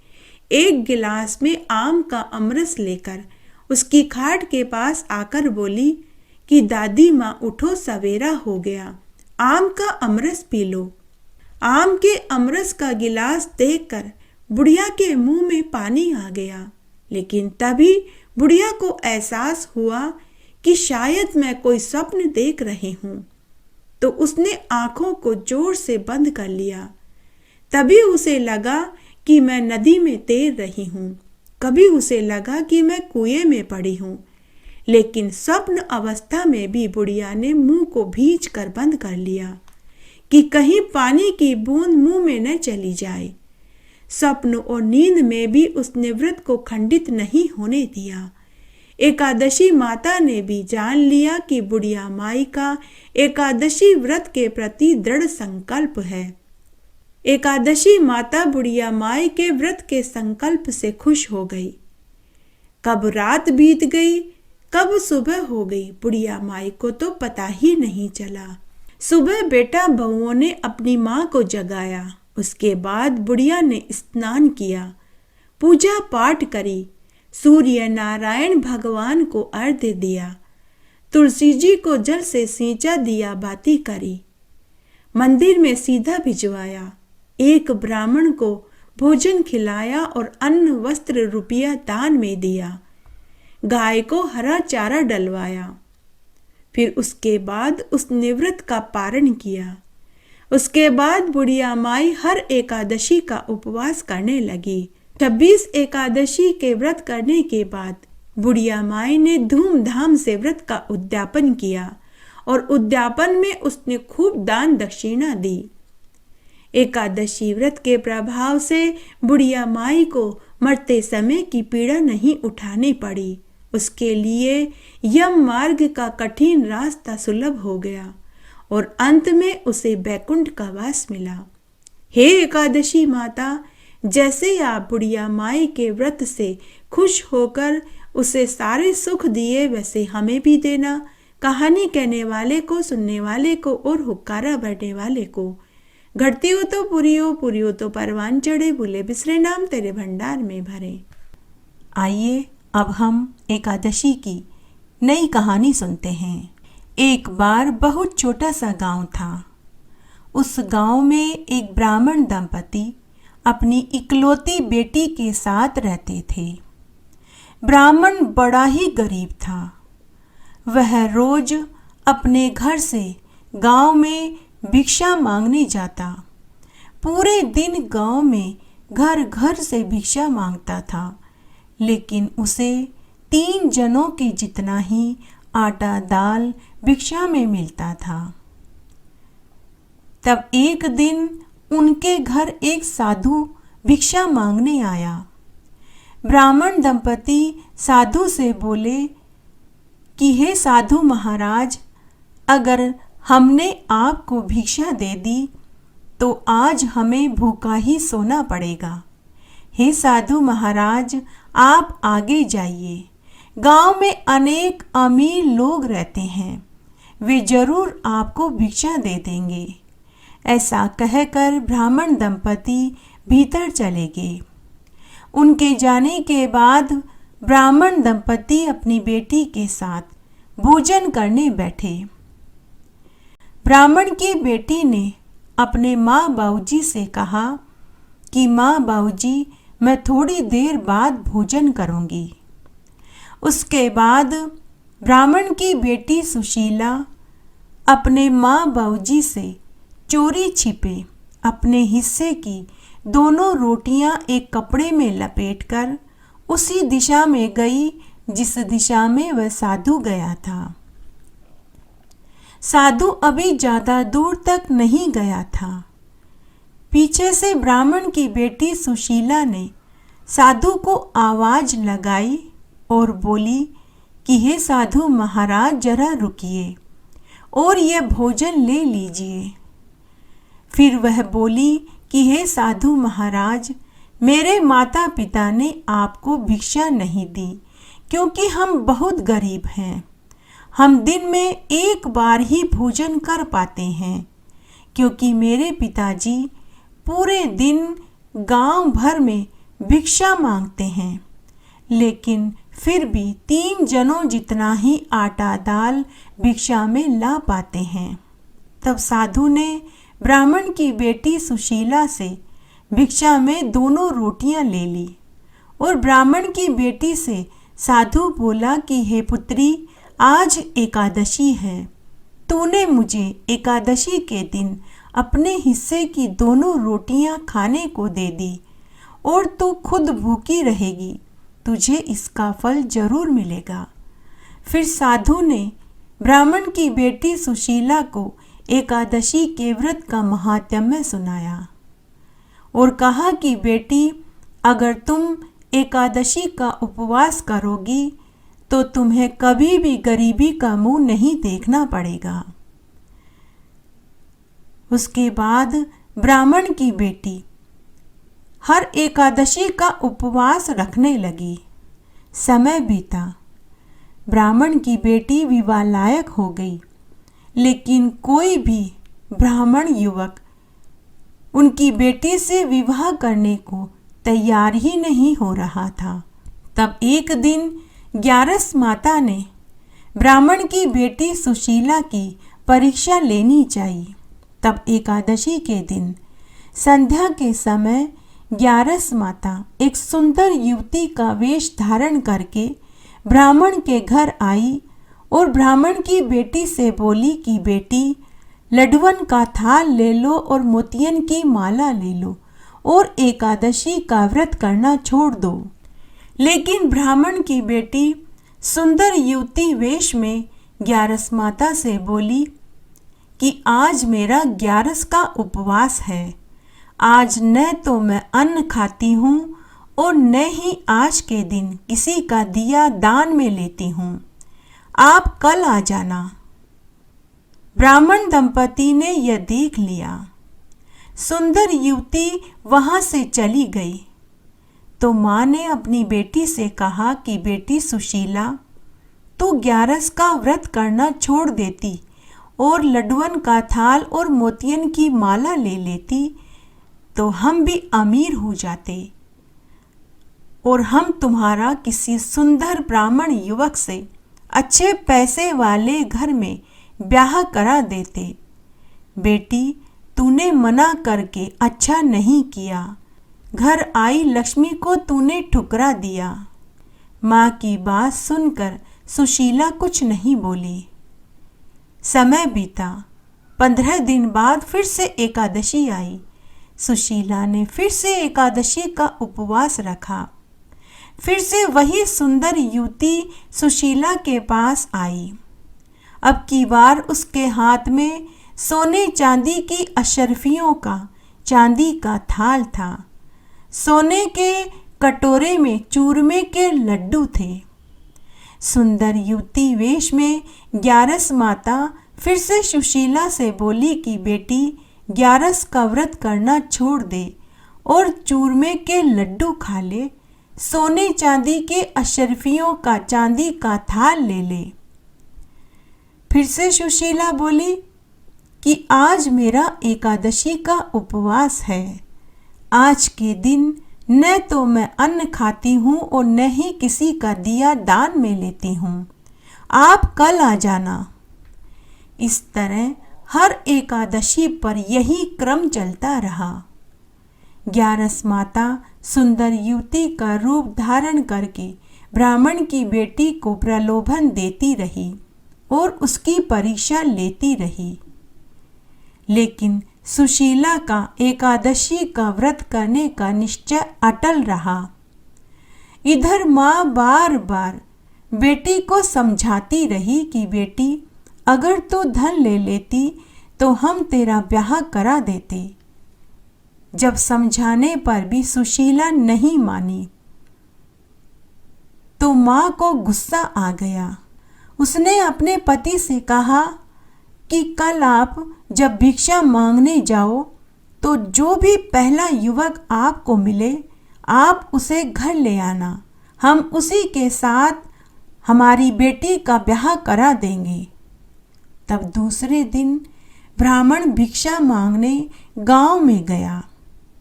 एक गिलास में आम का अमरस लेकर उसकी खाट के पास आकर बोली कि दादी माँ उठो, सवेरा हो गया, आम का अमरस पी लो। आम के अमरस का गिलास देखकर बुढ़िया के मुंह में पानी आ गया, लेकिन तभी बुढ़िया को एहसास हुआ कि शायद मैं कोई स्वप्न देख रही हूँ, तो उसने आंखों को जोर से बंद कर लिया। तभी उसे लगा कि मैं नदी में तैर रही हूँ, कभी उसे लगा कि मैं कुएं में पड़ी हूँ, लेकिन स्वप्न अवस्था में भी बुढ़िया ने मुंह को भींच कर बंद कर लिया कि कहीं पानी की बूंद मुंह में न चली जाए। स्वप्न और नींद में भी उसने व्रत को खंडित नहीं होने दिया। एकादशी माता ने भी जान लिया कि बुढ़िया माई का एकादशी व्रत के प्रति दृढ़ संकल्प है। एकादशी माता बुढ़िया माई के व्रत के संकल्प से खुश हो गई। कब रात बीत गई, कब सुबह हो गई, बुढ़िया माई को तो पता ही नहीं चला। सुबह बेटा बहुओं ने अपनी माँ को जगाया। उसके बाद बुढ़िया ने स्नान किया, पूजा पाठ करी, सूर्य नारायण भगवान को अर्घ्य दिया, तुलसी जी को जल से सींचा, दिया बाती करी, मंदिर में सीधा भिजवाया, एक ब्राह्मण को भोजन खिलाया और अन्न वस्त्र रुपया दान में दिया, गाय को हरा चारा डलवाया। फिर उसके बाद उसने व्रत का पारण किया। उसके बाद बुढ़िया माई हर एकादशी का उपवास करने लगी। 26 एकादशी के व्रत करने के बाद बुढ़िया माई ने धूमधाम से व्रत का उद्यापन किया और उद्यापन में उसने खूब दान दक्षिणा दी। एकादशी व्रत के प्रभाव से बुढ़िया माई को मरते समय की पीड़ा नहीं उठानी पड़ी। उसके लिए यम मार्ग का कठिन रास्ता सुलभ हो गया और अंत में उसे बैकुंठ का वास मिला। हे एकादशी माता, जैसे आप बुढ़िया माई के व्रत से खुश होकर उसे सारे सुख दिए, वैसे हमें भी देना। कहानी कहने वाले को, सुनने वाले को और हुक्कारा भरने वाले को। घटती हो तो पूरी हो, पूरी हो तो परवान चढ़े, भूले बिसरे नाम तेरे भंडार में भरे। आइए अब हम एकादशी की नई कहानी सुनते हैं। एक बार बहुत छोटा सा गांव था। उस गांव में एक ब्राह्मण दंपति अपनी इकलौती बेटी के साथ रहते थे। ब्राह्मण बड़ा ही गरीब था। वह रोज अपने घर से गांव में भिक्षा मांगने जाता। पूरे दिन गांव में घर घर से भिक्षा मांगता था, लेकिन उसे 3 जनों के जितना ही आटा दाल भिक्षा में मिलता था। तब एक दिन उनके घर एक साधु भिक्षा मांगने आया। ब्राह्मण दंपति साधु से बोले कि हे साधु महाराज, अगर हमने आपको भिक्षा दे दी तो आज हमें भूखा ही सोना पड़ेगा। हे साधु महाराज, आप आगे जाइए। गांव में अनेक अमीर लोग रहते हैं, वे जरूर आपको भिक्षा दे देंगे। ऐसा कहकर ब्राह्मण दंपति भीतर चले गए। उनके जाने के बाद ब्राह्मण दंपति अपनी बेटी के साथ भोजन करने बैठे। ब्राह्मण की बेटी ने अपने माँ बाबूजी से कहा कि माँ बाबूजी, मैं थोड़ी देर बाद भोजन करूँगी। उसके बाद ब्राह्मण की बेटी सुशीला अपने माँ बाबूजी से चोरी छिपे अपने हिस्से की 2 रोटियां एक कपड़े में लपेटकर उसी दिशा में गई जिस दिशा में वह साधु गया था। साधु अभी ज्यादा दूर तक नहीं गया था। पीछे से ब्राह्मण की बेटी सुशीला ने साधु को आवाज लगाई और बोली कि हे साधु महाराज, जरा रुकिए और यह भोजन ले लीजिए। फिर वह बोली कि हे साधु महाराज, मेरे माता पिता ने आपको भिक्षा नहीं दी क्योंकि हम बहुत गरीब हैं। हम दिन में एक बार ही भोजन कर पाते हैं क्योंकि मेरे पिताजी पूरे दिन गांव भर में भिक्षा मांगते हैं, लेकिन फिर भी 3 जनों जितना ही आटा दाल भिक्षा में ला पाते हैं। तब साधु ने ब्राह्मण की बेटी सुशीला से भिक्षा में 2 रोटियां ले ली और ब्राह्मण की बेटी से साधु बोला कि हे पुत्री, आज एकादशी है। तूने मुझे एकादशी के दिन अपने हिस्से की 2 रोटियां खाने को दे दी और तू खुद भूखी रहेगी, तुझे इसका फल जरूर मिलेगा। फिर साधु ने ब्राह्मण की बेटी सुशीला को एकादशी के व्रत का महात्म्य सुनाया और कहा कि बेटी, अगर तुम एकादशी का उपवास करोगी तो तुम्हें कभी भी गरीबी का मुंह नहीं देखना पड़ेगा। उसके बाद ब्राह्मण की बेटी हर एकादशी का उपवास रखने लगी। समय बीता। ब्राह्मण की बेटी विवाह लायक हो गई, लेकिन कोई भी ब्राह्मण युवक उनकी बेटी से विवाह करने को तैयार ही नहीं हो रहा था। तब एक दिन ग्यारस माता ने ब्राह्मण की बेटी सुशीला की परीक्षा लेनी चाहिए। तब एकादशी के दिन संध्या के समय ग्यारस माता एक सुंदर युवती का वेश धारण करके ब्राह्मण के घर आई और ब्राह्मण की बेटी से बोली कि बेटी, लड्डुअन का थाल ले लो और मोतियन की माला ले लो और एकादशी का व्रत करना छोड़ दो। लेकिन ब्राह्मण की बेटी सुंदर युवती वेश में ग्यारस माता से बोली कि आज मेरा ग्यारस का उपवास है। आज न तो मैं अन्न खाती हूँ और न ही आज के दिन किसी का दिया दान में लेती हूँ। आप कल आ जाना। ब्राह्मण दंपति ने यह देख लिया। सुंदर युवती वहां से चली गई तो माँ ने अपनी बेटी से कहा कि बेटी सुशीला, तू ग्यारस का व्रत करना छोड़ देती और लड्डुअन का थाल और मोतियन की माला ले लेती तो हम भी अमीर हो जाते और हम तुम्हारा किसी सुंदर ब्राह्मण युवक से अच्छे पैसे वाले घर में ब्याह करा देते। बेटी, तूने मना करके अच्छा नहीं किया। घर आई लक्ष्मी को तूने ठुकरा दिया। माँ की बात सुनकर सुशीला कुछ नहीं बोली। समय बीता। 15 दिन बाद फिर से एकादशी आई। सुशीला ने फिर से एकादशी का उपवास रखा। फिर से वही सुंदर युवती सुशीला के पास आई। अब की बार उसके हाथ में सोने चांदी की अशर्फियों का चांदी का थाल था। सोने के कटोरे में चूरमे के लड्डू थे। सुंदर युवती वेश में ग्यारस माता फिर से सुशीला से बोली कि बेटी, ग्यारस का व्रत करना छोड़ दे और चूरमे के लड्डू खा ले। सोने चांदी के अशर्फियों का चांदी का थाल ले ले। फिर से सुशीला बोली कि आज मेरा एकादशी का उपवास है। आज के दिन न तो मैं अन्न खाती हूँ और न ही किसी का दिया दान में लेती हूँ। आप कल आ जाना। इस तरह हर एकादशी पर यही क्रम चलता रहा। ग्यारस माता सुंदर युवती का रूप धारण करके ब्राह्मण की बेटी को प्रलोभन देती रही और उसकी परीक्षा लेती रही। लेकिन सुशीला का एकादशी का व्रत करने का निश्चय अटल रहा। इधर माँ बार बार बेटी को समझाती रही कि बेटी, अगर तू धन ले लेती तो हम तेरा ब्याह करा देते। जब समझाने पर भी सुशीला नहीं मानी तो माँ को गुस्सा आ गया। उसने अपने पति से कहा कि कल आप जब भिक्षा मांगने जाओ तो जो भी पहला युवक आपको मिले आप उसे घर ले आना। हम उसी के साथ हमारी बेटी का ब्याह करा देंगे। तब दूसरे दिन ब्राह्मण भिक्षा मांगने गांव में गया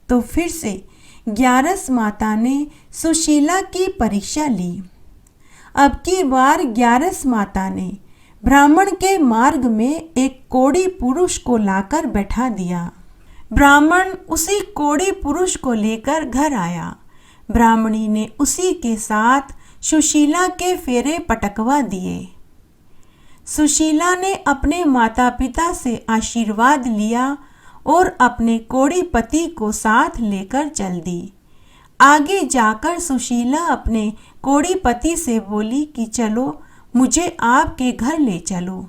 तो फिर से ग्यारस माता ने सुशीला की परीक्षा ली। अब की बार ग्यारस माता ने ब्राह्मण के मार्ग में एक कोढ़ी पुरुष को लाकर बैठा दिया। ब्राह्मण उसी कोढ़ी पुरुष को लेकर घर आया। ब्राह्मणी ने उसी के साथ सुशीला के फेरे पटकवा दिए। सुशीला ने अपने माता पिता से आशीर्वाद लिया और अपने कोढ़ी पति को साथ लेकर चल दी। आगे जाकर सुशीला अपने कोढ़ी पति से बोली कि चलो मुझे आपके घर ले चलो।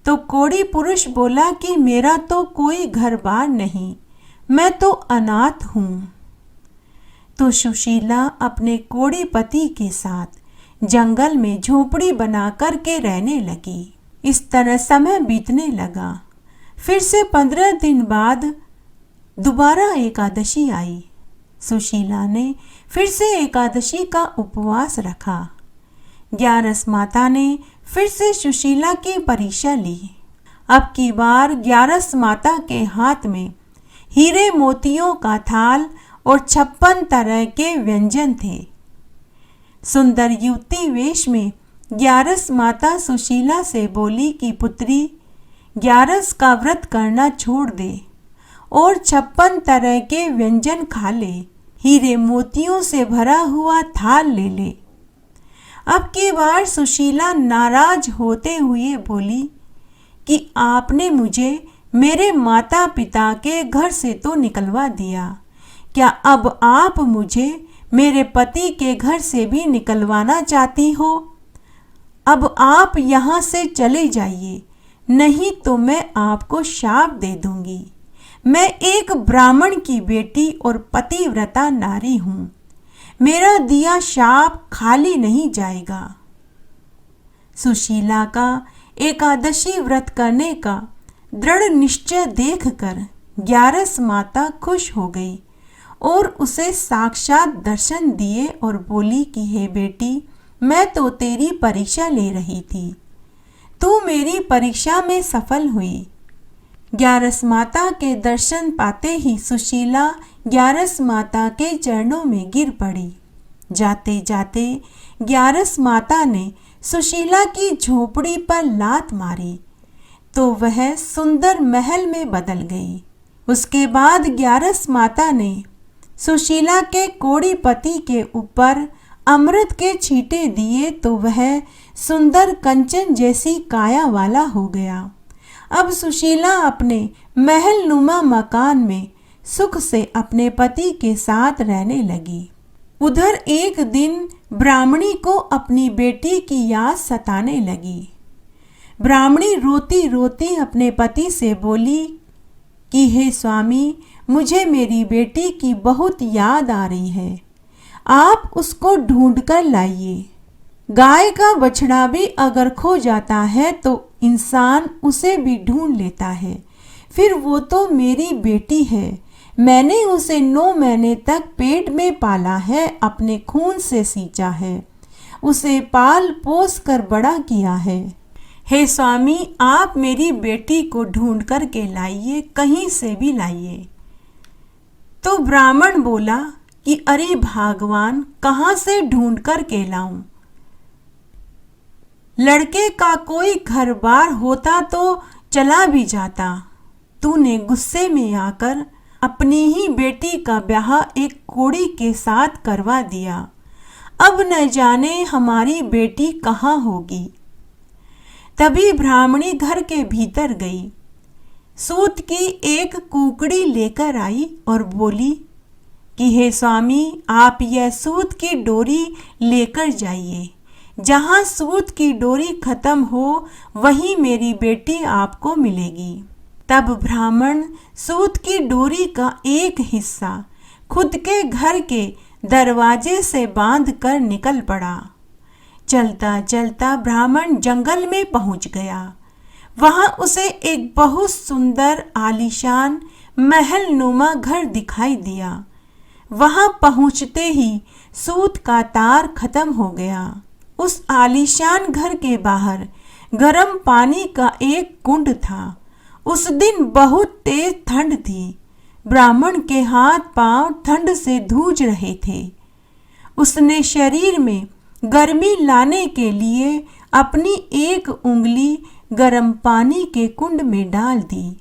तो कोढ़ी पुरुष बोला कि मेरा तो कोई घर बार नहीं, मैं तो अनाथ हूँ। तो सुशीला अपने कोढ़ी पति के साथ जंगल में झोपड़ी बना कर के रहने लगी। इस तरह समय बीतने लगा। फिर से 15 दिन बाद दोबारा एकादशी आई। सुशीला ने फिर से एकादशी का उपवास रखा। ग्यारस माता ने फिर से सुशीला की परीक्षा ली। अब की बार ग्यारस माता के हाथ में हीरे मोतियों का थाल और 56 तरह के व्यंजन थे। सुंदर युवती वेश में ग्यारस माता सुशीला से बोली कि पुत्री, ग्यारस का व्रत करना छोड़ दे और 56 तरह के व्यंजन खा ले, हीरे मोतियों से भरा हुआ थाल ले ले। अब की बार सुशीला नाराज होते हुए बोली कि आपने मुझे मेरे माता पिता के घर से तो निकलवा दिया, क्या अब आप मुझे मेरे पति के घर से भी निकलवाना चाहती हो? अब आप यहाँ से चले जाइए, नहीं तो मैं आपको शाप दे दूंगी। मैं एक ब्राह्मण की बेटी और पतिव्रता नारी हूँ, मेरा दिया शाप खाली नहीं जाएगा। सुशीला का एकादशी व्रत करने का दृढ़ निश्चय देखकर ग्यारस माता खुश हो गई और उसे साक्षात दर्शन दिए और बोली कि हे बेटी, मैं तो तेरी परीक्षा ले रही थी, तू मेरी परीक्षा में सफल हुई। ग्यारस माता के दर्शन पाते ही सुशीला ग्यारस माता के चरणों में गिर पड़ी। जाते जाते ग्यारस माता ने सुशीला की झोपड़ी पर लात मारी तो वह सुंदर महल में बदल गई। उसके बाद ग्यारस माता ने सुशीला के कोड़ी पति के ऊपर अमृत के छींटे दिए तो वह सुंदर कंचन जैसी काया वाला हो गया। अब सुशीला अपने महल नुमा मकान में सुख से अपने पति के साथ रहने लगी। उधर एक दिन ब्राह्मणी को अपनी बेटी की याद सताने लगी। ब्राह्मणी रोती रोती अपने पति से बोली कि हे स्वामी, मुझे मेरी बेटी की बहुत याद आ रही है, आप उसको ढूंढ कर लाइए। गाय का बछड़ा भी अगर खो जाता है तो इंसान उसे भी ढूंढ लेता है, फिर वो तो मेरी बेटी है, मैंने उसे 9 महीने तक पेट में पाला है, अपने खून से सींचा है, उसे पाल पोस कर बड़ा किया है। हे स्वामी, आप मेरी बेटी को ढूंढ कर के लाइए, कहीं से भी लाइए। तो ब्राह्मण बोला कि अरे भगवान, कहाँ से ढूंढ कर के लाऊं? लड़के का कोई घर बार होता तो चला भी जाता, तूने गुस्से में आकर अपनी ही बेटी का ब्याह एक कोड़ी के साथ करवा दिया, अब न जाने हमारी बेटी कहाँ होगी। तभी ब्राह्मणी घर के भीतर गई, सूत की एक कुकड़ी लेकर आई और बोली कि हे स्वामी, आप यह सूत की डोरी लेकर जाइए, जहाँ सूत की डोरी खत्म हो वहीं मेरी बेटी आपको मिलेगी। तब ब्राह्मण सूत की डोरी का एक हिस्सा खुद के घर के दरवाजे से बांधकर निकल पड़ा। चलता चलता ब्राह्मण जंगल में पहुंच गया। वहां उसे एक बहुत सुंदर आलीशान महल नुमा घर दिखाई दिया। वहां पहुंचते ही सूत का तार खत्म हो गया। उस आलीशान घर के बाहर गर्म पानी का एक कुंड था। उस दिन बहुत तेज ठंड थी। ब्राह्मण के हाथ पांव ठंड से धूज रहे थे। उसने शरीर में गर्मी लाने के लिए अपनी एक उंगली गर्म पानी के कुंड में डाल दी।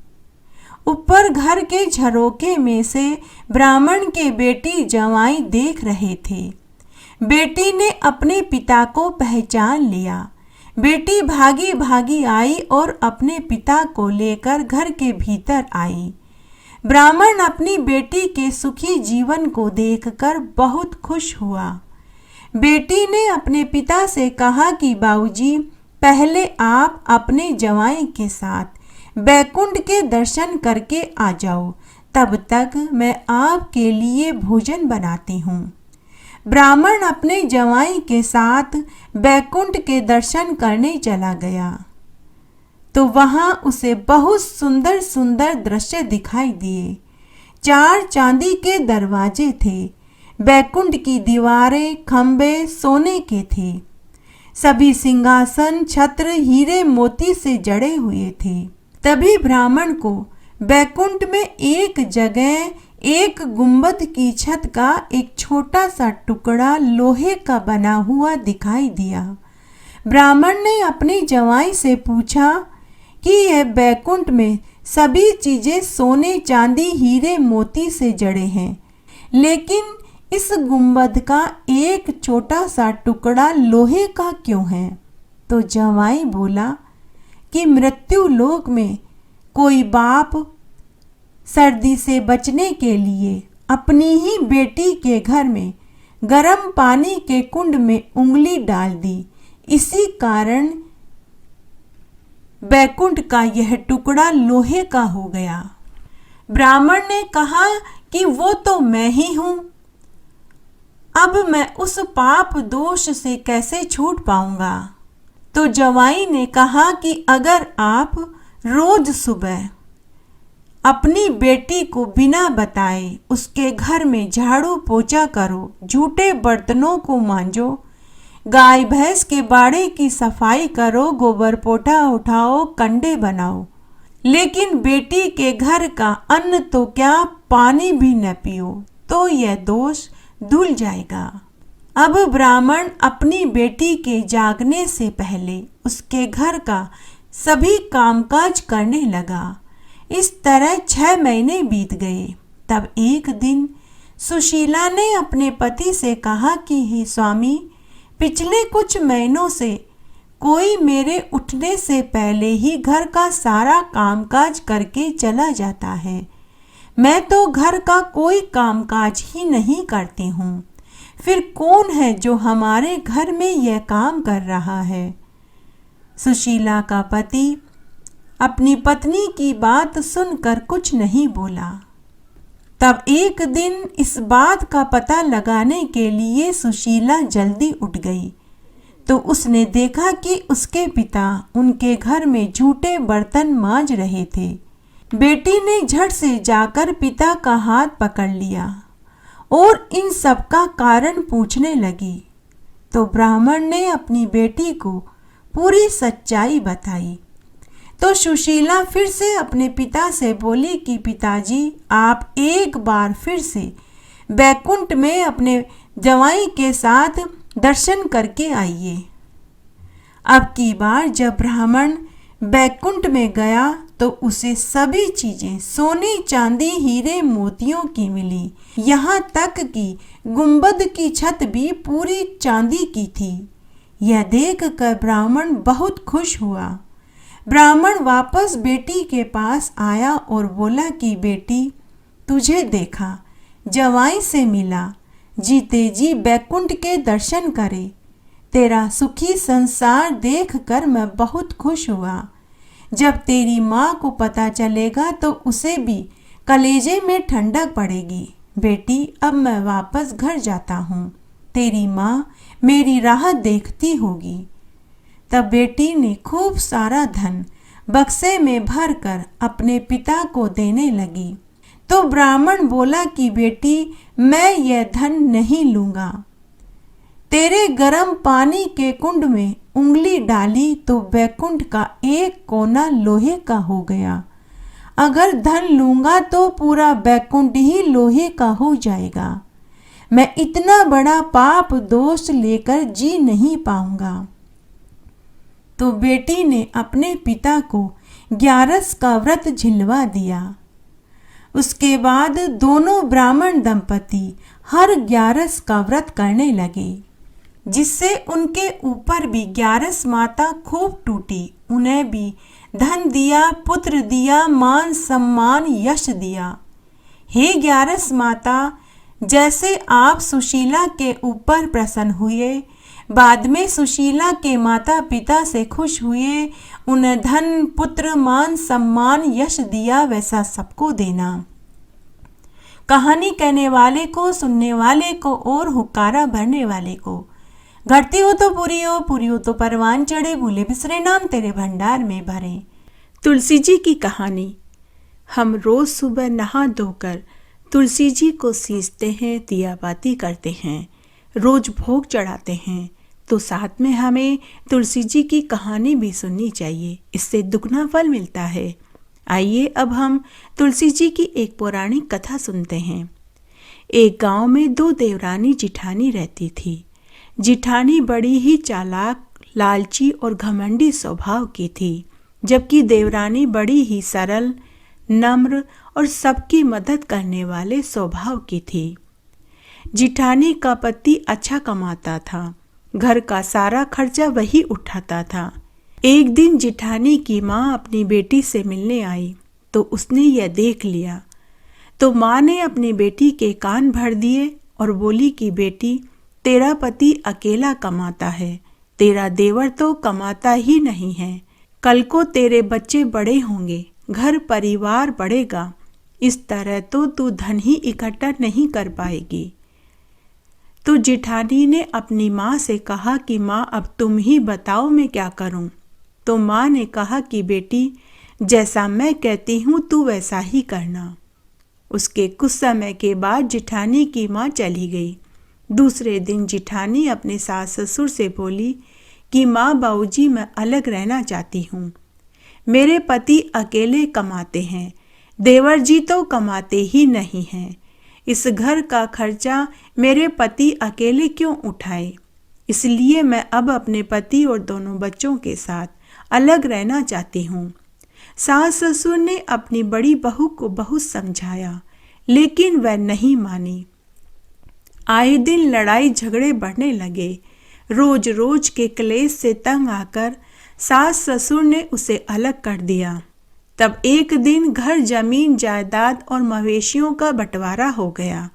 ऊपर घर के झरोके में से ब्राह्मण के बेटी जवाई देख रहे थे। बेटी ने अपने पिता को पहचान लिया। बेटी भागी भागी आई और अपने पिता को लेकर घर के भीतर आई। ब्राह्मण अपनी बेटी के सुखी जीवन को देखकर बहुत खुश हुआ। बेटी ने अपने पिता से कहा कि बाबूजी, पहले आप अपने जवाई के साथ बैकुंठ के दर्शन करके आ जाओ, तब तक मैं आपके लिए भोजन बनाती हूँ। ब्राह्मण अपने जवाई के साथ बैकुंठ के दर्शन करने चला गया तो वहां उसे बहुत सुंदर सुंदर दृश्य दिखाई दिए। 4 चांदी के दरवाजे थे। बैकुंठ की दीवारें खंबे सोने के थे। सभी सिंहासन छत्र हीरे मोती से जड़े हुए थे। तभी ब्राह्मण को बैकुंठ में एक जगह एक गुंबद की छत का एक छोटा सा टुकड़ा लोहे का बना हुआ दिखाई दिया। ब्राह्मण ने अपनी जवाई से पूछा कि यह बैकुंठ में सभी चीजें सोने चांदी हीरे मोती से जड़े हैं, लेकिन इस गुंबद का एक छोटा सा टुकड़ा लोहे का क्यों है? तो जवाई बोला कि मृत्यु लोक में कोई बाप सर्दी से बचने के लिए अपनी ही बेटी के घर में गर्म पानी के कुंड में उंगली डाल दी, इसी कारण बैकुंठ का यह टुकड़ा लोहे का हो गया। ब्राह्मण ने कहा कि वो तो मैं ही हूं, अब मैं उस पाप दोष से कैसे छूट पाऊंगा? तो जवाई ने कहा कि अगर आप रोज सुबह अपनी बेटी को बिना बताए उसके घर में झाड़ू पोछा करो, झूठे बर्तनों को मांजो, गाय भैंस के बाड़े की सफाई करो, गोबर पोटा उठाओ, कंडे बनाओ, लेकिन बेटी के घर का अन्न तो क्या पानी भी न पियो, तो यह दोष धुल जाएगा। अब ब्राह्मण अपनी बेटी के जागने से पहले उसके घर का सभी कामकाज करने लगा। इस तरह 6 महीने बीत गए। तब एक दिन सुशीला ने अपने पति से कहा कि हे स्वामी, पिछले कुछ महीनों से कोई मेरे उठने से पहले ही घर का सारा कामकाज करके चला जाता है। मैं तो घर का कोई कामकाज ही नहीं करती हूँ, फिर कौन है जो हमारे घर में यह काम कर रहा है? सुशीला का पति अपनी पत्नी की बात सुनकर कुछ नहीं बोला। तब एक दिन इस बात का पता लगाने के लिए सुशीला जल्दी उठ गई, तो उसने देखा कि उसके पिता उनके घर में झूठे बर्तन मांज रहे थे। बेटी ने झट से जाकर पिता का हाथ पकड़ लिया और इन सब का कारण पूछने लगी। तो ब्राह्मण ने अपनी बेटी को पूरी सच्चाई बताई। तो सुशीला फिर से अपने पिता से बोली कि पिताजी, आप एक बार फिर से बैकुंठ में अपने जवाई के साथ दर्शन करके आइए। अब की बार जब ब्राह्मण बैकुंठ में गया तो उसे सभी चीजें सोने चांदी हीरे मोतियों की मिली, यहाँ तक कि गुंबद की छत भी पूरी चांदी की थी। यह देखकर ब्राह्मण बहुत खुश हुआ। ब्राह्मण वापस बेटी के पास आया और बोला कि बेटी, तुझे देखा, जवाई से मिला, जीते जी बैकुंठ के दर्शन करे। तेरा सुखी संसार देखकर मैं बहुत खुश हुआ। जब तेरी माँ को पता चलेगा तो उसे भी कलेजे में ठंडक पड़ेगी। बेटी, अब मैं वापस घर जाता हूँ, तेरी माँ मेरी राह देखती होगी। तब बेटी ने खूब सारा धन बक्से में भरकर अपने पिता को देने लगी। तो ब्राह्मण बोला कि बेटी, मैं यह धन नहीं लूँगा। तेरे गर्म पानी के कुंड में उंगली डाली तो बैकुंठ का एक कोना लोहे का हो गया। अगर धन लूँगा तो पूरा बैकुंठ ही लोहे का हो जाएगा। मैं इतना बड़ा पाप दोष लेकर जी नहीं पाऊंगा। तो बेटी ने अपने पिता को 11 का व्रत झिलवा दिया। उसके बाद दोनों ब्राह्मण दंपति हर 11 का व्रत करने लगे, जिससे उनके ऊपर भी 11 माता खूब टूटी। उन्हें भी धन दिया, पुत्र दिया, मान सम्मान यश दिया। हे 11 माता, जैसे आप सुशीला के ऊपर प्रसन्न हुए, बाद में सुशीला के माता पिता से खुश हुए, उन्हें धन पुत्र मान सम्मान यश दिया, वैसा सबको देना। कहानी कहने वाले को, सुनने वाले को और हुक्कारा भरने वाले को। घटती हो तो पूरी हो, पूरी हो तो परवान चढ़े, भूले बिसरे नाम तेरे भंडार में भरे। तुलसी जी की कहानी। हम रोज सुबह नहा धोकर तुलसी जी को सींचते हैं, दिया बाती करते हैं, रोज भोग चढ़ाते हैं। तो साथ में हमें तुलसी जी की कहानी भी सुननी चाहिए, इससे दुगना फल मिलता है। आइए अब हम तुलसी जी की एक पौराणिक कथा सुनते हैं। एक गांव में दो देवरानी जिठानी रहती थी। जिठानी बड़ी ही चालाक, लालची और घमंडी स्वभाव की थी, जबकि देवरानी बड़ी ही सरल, नम्र और सबकी मदद करने वाले स्वभाव की थी। जिठानी का पति अच्छा कमाता था, घर का सारा खर्चा वही उठाता था। एक दिन जिठानी की माँ अपनी बेटी से मिलने आई तो उसने यह देख लिया तो माँ ने अपनी बेटी के कान भर दिए और बोली कि बेटी, तेरा पति अकेला कमाता है, तेरा देवर तो कमाता ही नहीं है। कल को तेरे बच्चे बड़े होंगे, घर परिवार बढ़ेगा, इस तरह तो तू धन ही इकट्ठा नहीं कर पाएगी। तो जिठानी ने अपनी माँ से कहा कि माँ, अब तुम ही बताओ मैं क्या करूँ। तो माँ ने कहा कि बेटी, जैसा मैं कहती हूँ तू वैसा ही करना। उसके कुछ समय के बाद जिठानी की माँ चली गई। दूसरे दिन जिठानी अपने सास ससुर से बोली कि माँ, बाबूजी, मैं अलग रहना चाहती हूँ। मेरे पति अकेले कमाते हैं, देवर जी तो कमाते ही नहीं हैं। इस घर का खर्चा मेरे पति अकेले क्यों उठाए? इसलिए मैं अब अपने पति और दोनों बच्चों के साथ अलग रहना चाहती हूँ। सास ससुर ने अपनी बड़ी बहू को बहुत समझाया, लेकिन वह नहीं मानी। आए दिन लड़ाई झगड़े बढ़ने लगे। रोज रोज के क्लेश से तंग आकर सास ससुर ने उसे अलग कर दिया। तब एक दिन घर, जमीन जायदाद और मवेशियों का बंटवारा हो गया।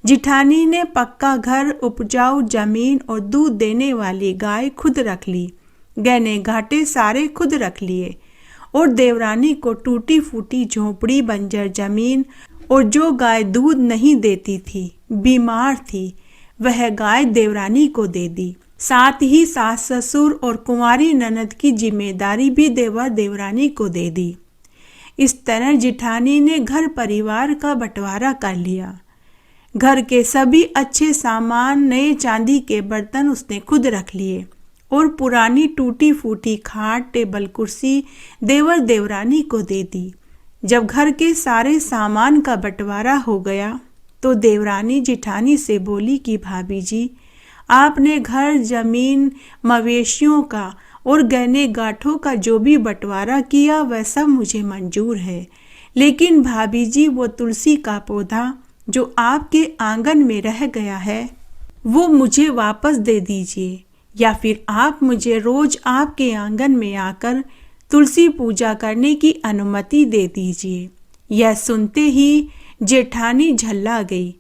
जिठानी ने पक्का घर, उपजाऊ जमीन और दूध देने वाली गाय खुद रख ली। गहने घाटे सारे खुद रख लिए और देवरानी को टूटी फूटी झोपड़ी, बंजर जमीन और जो गाय दूध नहीं देती थी, बीमार थी, वह गाय देवरानी को दे दी। साथ ही सास ससुर और कुंवारी ननद की जिम्मेदारी भी देवर देवरानी को दे दी। इस तरह जिठानी ने घर परिवार का बंटवारा कर लिया। घर के सभी अच्छे सामान, नए चांदी के बर्तन उसने खुद रख लिए और पुरानी टूटी फूटी खाट, टेबल, कुर्सी देवर देवरानी को दे दी। जब घर के सारे सामान का बंटवारा हो गया तो देवरानी जिठानी से बोली कि भाभी जी, आपने घर, जमीन, मवेशियों का और गहने गांठों का जो भी बंटवारा किया वह सब मुझे मंजूर है, लेकिन भाभी जी, वो तुलसी का पौधा जो आपके आंगन में रह गया है वो मुझे वापस दे दीजिए, या फिर आप मुझे रोज आपके आंगन में आकर तुलसी पूजा करने की अनुमति दे दीजिए। यह सुनते ही जेठानी झल्ला गई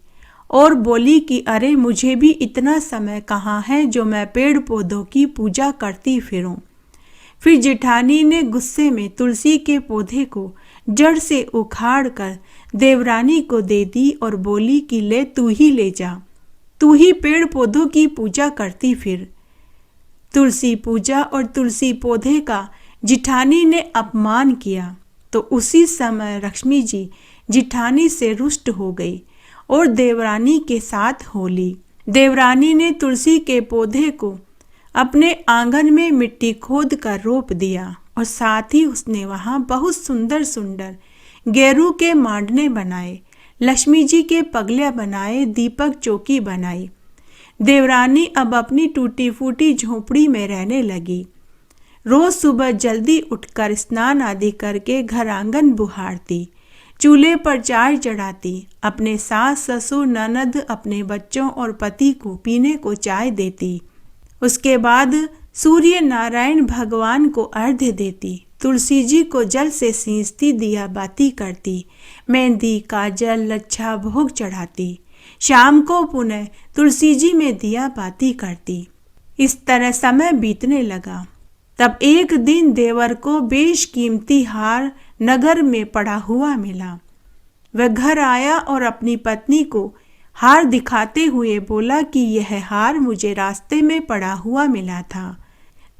और बोली कि अरे, मुझे भी इतना समय कहाँ है जो मैं पेड़ पौधों की पूजा करती फिरूं। फिर जेठानी ने गुस्से में तुलसी के पौधे को जड़ से उखाड़ कर देवरानी को दे दी और बोली कि ले, तू ही ले जा, तू ही पेड़ पौधों की पूजा करती फिर। तुलसी पूजा और तुलसी पौधे का जिठानी ने अपमान किया तो उसी समय लक्ष्मी जी जिठानी से रुष्ट हो गई और देवरानी के साथ हो ली। देवरानी ने तुलसी के पौधे को अपने आंगन में मिट्टी खोद कर रोप दिया और साथ ही उसने वहाँ बहुत सुंदर सुंदर गेरू के मांडने बनाए, लक्ष्मी जी के पगले बनाए, दीपक चौकी बनाई। देवरानी अब अपनी टूटी फूटी झोपड़ी में रहने लगी। रोज सुबह जल्दी उठकर स्नान आदि करके घर आंगन बुहारती, चूल्हे पर चाय चढ़ाती, अपने सास ससुर ननद, अपने बच्चों और पति को पीने को चाय देती। उसके बाद सूर्य नारायण भगवान को अर्घ्य देती, तुलसी जी को जल से सींचती, दिया बाती करती, मेहंदी, काजल, लच्छा भोग चढ़ाती। शाम को पुनः तुलसी जी में दिया बाती करती। इस तरह समय बीतने लगा। तब एक दिन देवर को बेशकीमती हार नगर में पड़ा हुआ मिला। वह घर आया और अपनी पत्नी को हार दिखाते हुए बोला कि यह हार मुझे रास्ते में पड़ा हुआ मिला था।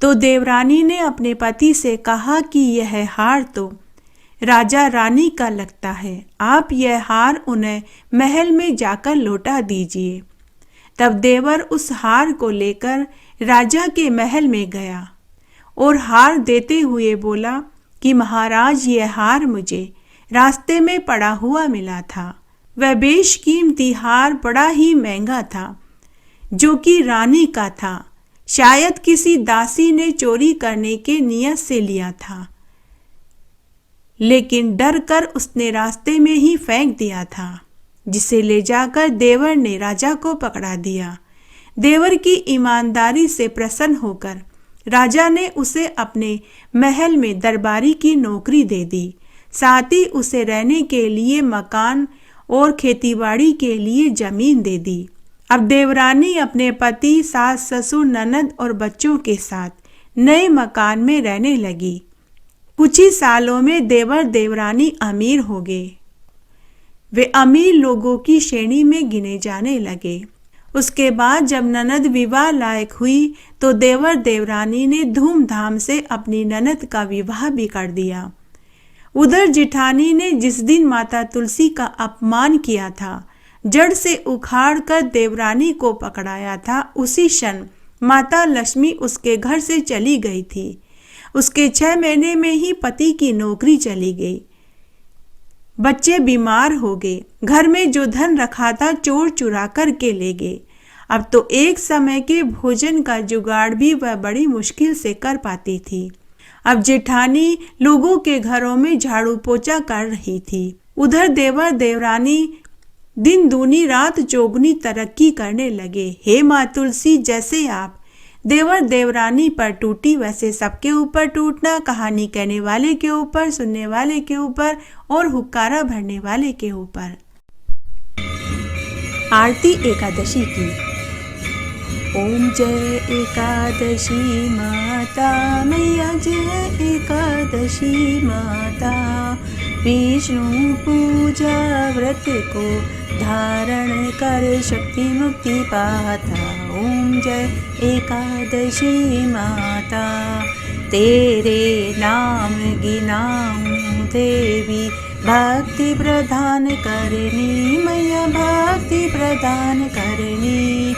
तो देवरानी ने अपने पति से कहा कि यह हार तो राजा रानी का लगता है, आप यह हार उन्हें महल में जाकर लौटा दीजिए। तब देवर उस हार को लेकर राजा के महल में गया और हार देते हुए बोला कि महाराज, ये हार मुझे रास्ते में पड़ा हुआ मिला था। वह बेशकीमती हार बड़ा ही महंगा था, जो कि रानी का था। शायद किसी दासी ने चोरी करने के नियत से लिया था, लेकिन डर कर उसने रास्ते में ही फेंक दिया था, जिसे ले जाकर देवर ने राजा को पकड़ा दिया। देवर की ईमानदारी से प्रसन्न होकर राजा ने उसे अपने महल में दरबारी की नौकरी दे दी। साथ ही उसे रहने के लिए मकान और खेतीबाड़ी के लिए जमीन दे दी। अब देवरानी अपने पति, सास, ससुर, ननद और बच्चों के साथ नए मकान में रहने लगी। कुछ ही सालों में देवर देवरानी अमीर हो गए। वे अमीर लोगों की श्रेणी में गिने जाने लगे। उसके बाद जब ननद विवाह लायक हुई तो देवर देवरानी ने धूमधाम से अपनी ननद का विवाह भी कर दिया। उधर जिठानी ने जिस दिन माता तुलसी का अपमान किया था, जड़ से उखाड़ कर देवरानी को पकड़ाया था, उसी क्षण माता लक्ष्मी उसके घर से चली गई थी। उसके 6 महीने में ही पति की नौकरी चली गई। बच्चे बीमार हो गए। घर में जो धन रखा था चोर चुरा कर के ले गए। अब तो एक समय के भोजन का जुगाड़ भी वह बड़ी मुश्किल से कर पाती थी। अब जेठानी लोगों के घरों में झाड़ू पोछा कर रही थी। उधर देवर देवरानी दिन दूनी रात चौगुनी तरक्की करने लगे। हे माँ तुलसी, जैसे आप देवर देवरानी पर टूटी, वैसे सबके ऊपर टूटना। कहानी कहने वाले के ऊपर, सुनने वाले के ऊपर और हुक्कारा भरने वाले के ऊपर। आरती एकादशी की। ओम जय एकादशी माता मैया, जय एकादशी माता। विष्णु पूजा व्रत को धारण कर शक्ति मुक्ति पाता। ओम जय एकादशी माता। तेरे नाम गिनाऊं देवी, भक्ति प्रदान करनी मैया, भक्ति प्रदान करनी।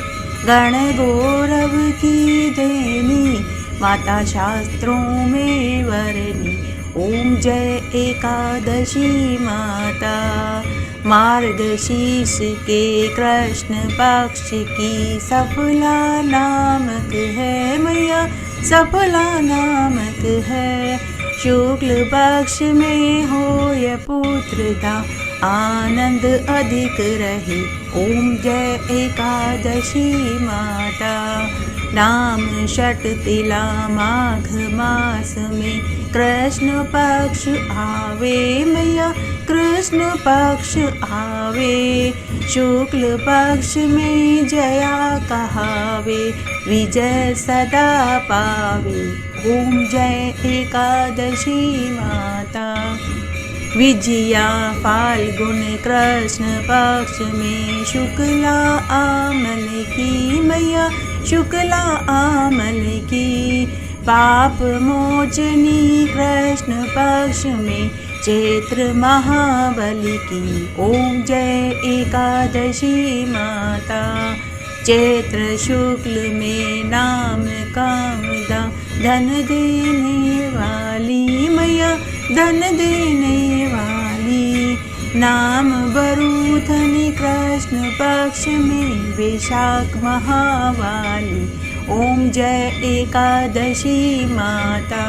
गण गौरव की देनी, माता शास्त्रों में वरनी। ओम जय एकादशी माता। मार्गशीर्ष के कृष्ण पक्ष की सफला नामक है मैया, सफला नामक है। शुक्ल पक्ष में हो यह पुत्रदा, आनंद अधिक रहे। ओम जय एकादशी माता। नाम षट तिला माघ मास में कृष्ण पक्ष आवे मैया, कृष्ण पक्ष आवे। शुक्ल पक्ष में जया कहावे, विजय सदा पावे। ओम जय एकादशी माता। विजया फाल्गुन कृष्ण पक्ष में शुक्ला आमल की मैया, शुक्ला आमल की। पाप मोचनी कृष्ण पक्ष में चैत्र महाबली की। ओम जय एकादशी माता। चैत्र शुक्ल में नाम कामदा, धन देने वाली मैया, धन देने वाली। नाम बरूथनी कृष्ण पक्ष में वैशाख महावाली। ओम जय एकादशी माता।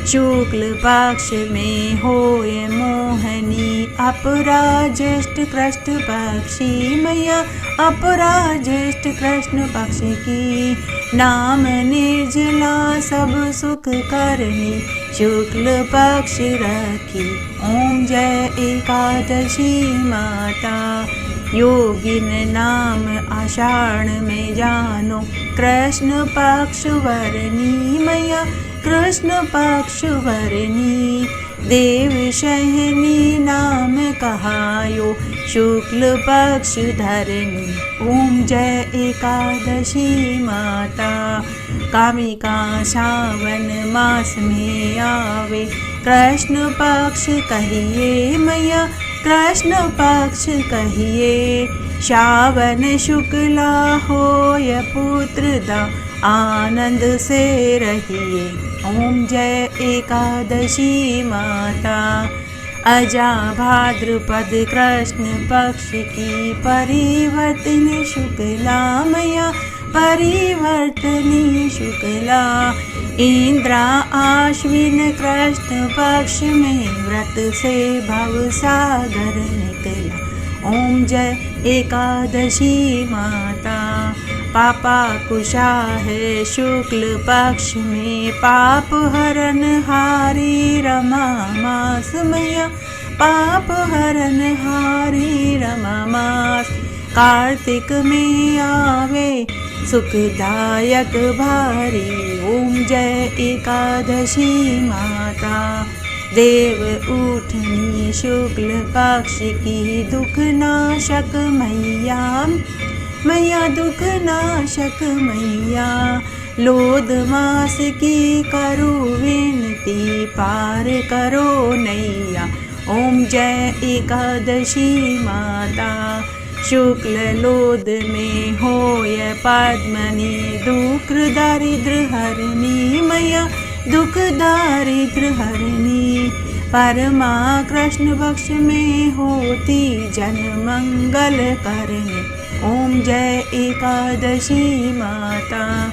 शुक्ल पक्ष में होए मोहनी, अपरा ज्येष्ठ कृष्ण पक्षी मैया, अपरा ज्येष्ठ कृष्ण पक्ष की। नाम निर्जला सब सुख करनी, शुक्ल पक्ष रखी। ओम जय एकादशी माता। योगिन नाम आषाढ़ में जानो, कृष्ण पक्ष वरनी मैया, कृष्ण पक्ष वरनी। देव शहनी नाम कहायो, शुक्ल पक्ष धरनी। ओम जय एकादशी माता। कामिका सावन मास में आवे, कृष्ण पक्ष कहिए मैया, कृष्ण पक्ष कहिए। श्रावण शुक्ला होय पुत्रदा, आनंद से रहिए। ओम जय एकादशी माता। अजा भाद्रपद कृष्ण पक्ष की परिवर्तनी शुक्ला मैया, परिवर्तनी शुक्ला। इंद्रा आश्विन कृष्ण पक्ष में व्रत से भव सागर निकला। ओम जय एकादशी माता। पापा कुशा है शुक्ल पक्ष में, पाप हरन हारी रमा मास मैया, पाप हरन हारी रमा मास। कार्तिक में आवे सुखदायक भारी। ओम जय एकादशी माता। देव उठनी शुक्ल पक्ष की दुख नाशक मैया, मैया दुख नाशक मैया। लोध मास की करो विनती, पार करो नैया। ओम जय एकादशी माता। शुक्ल लोध में होय पद्मनी, दुख दारिद्र हरनी मैया, दुख दारिद्र हरनी। परमा कृष्ण पक्ष में होती जन मंगल करनी। ओम जय एकादशी माता।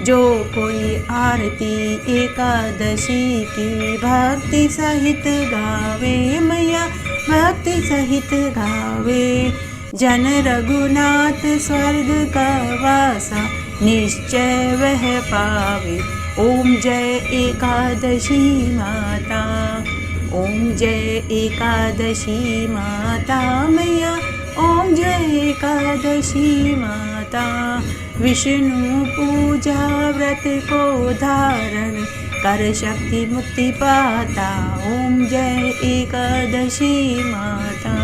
जो कोई आरती एकादशी की भक्ति सहित गावे मैया, भक्ति सहित गावे। जन रघुनाथ स्वर्ग का वासा, निश्चय वह पावे। ओम जय एकादशी माता। ओम जय एकादशी माता मैया, ओम जय एकादशी माता। विष्णु पूजा व्रत को धारण कर शक्ति मुक्ति पाता। ओम जय एकादशी माता।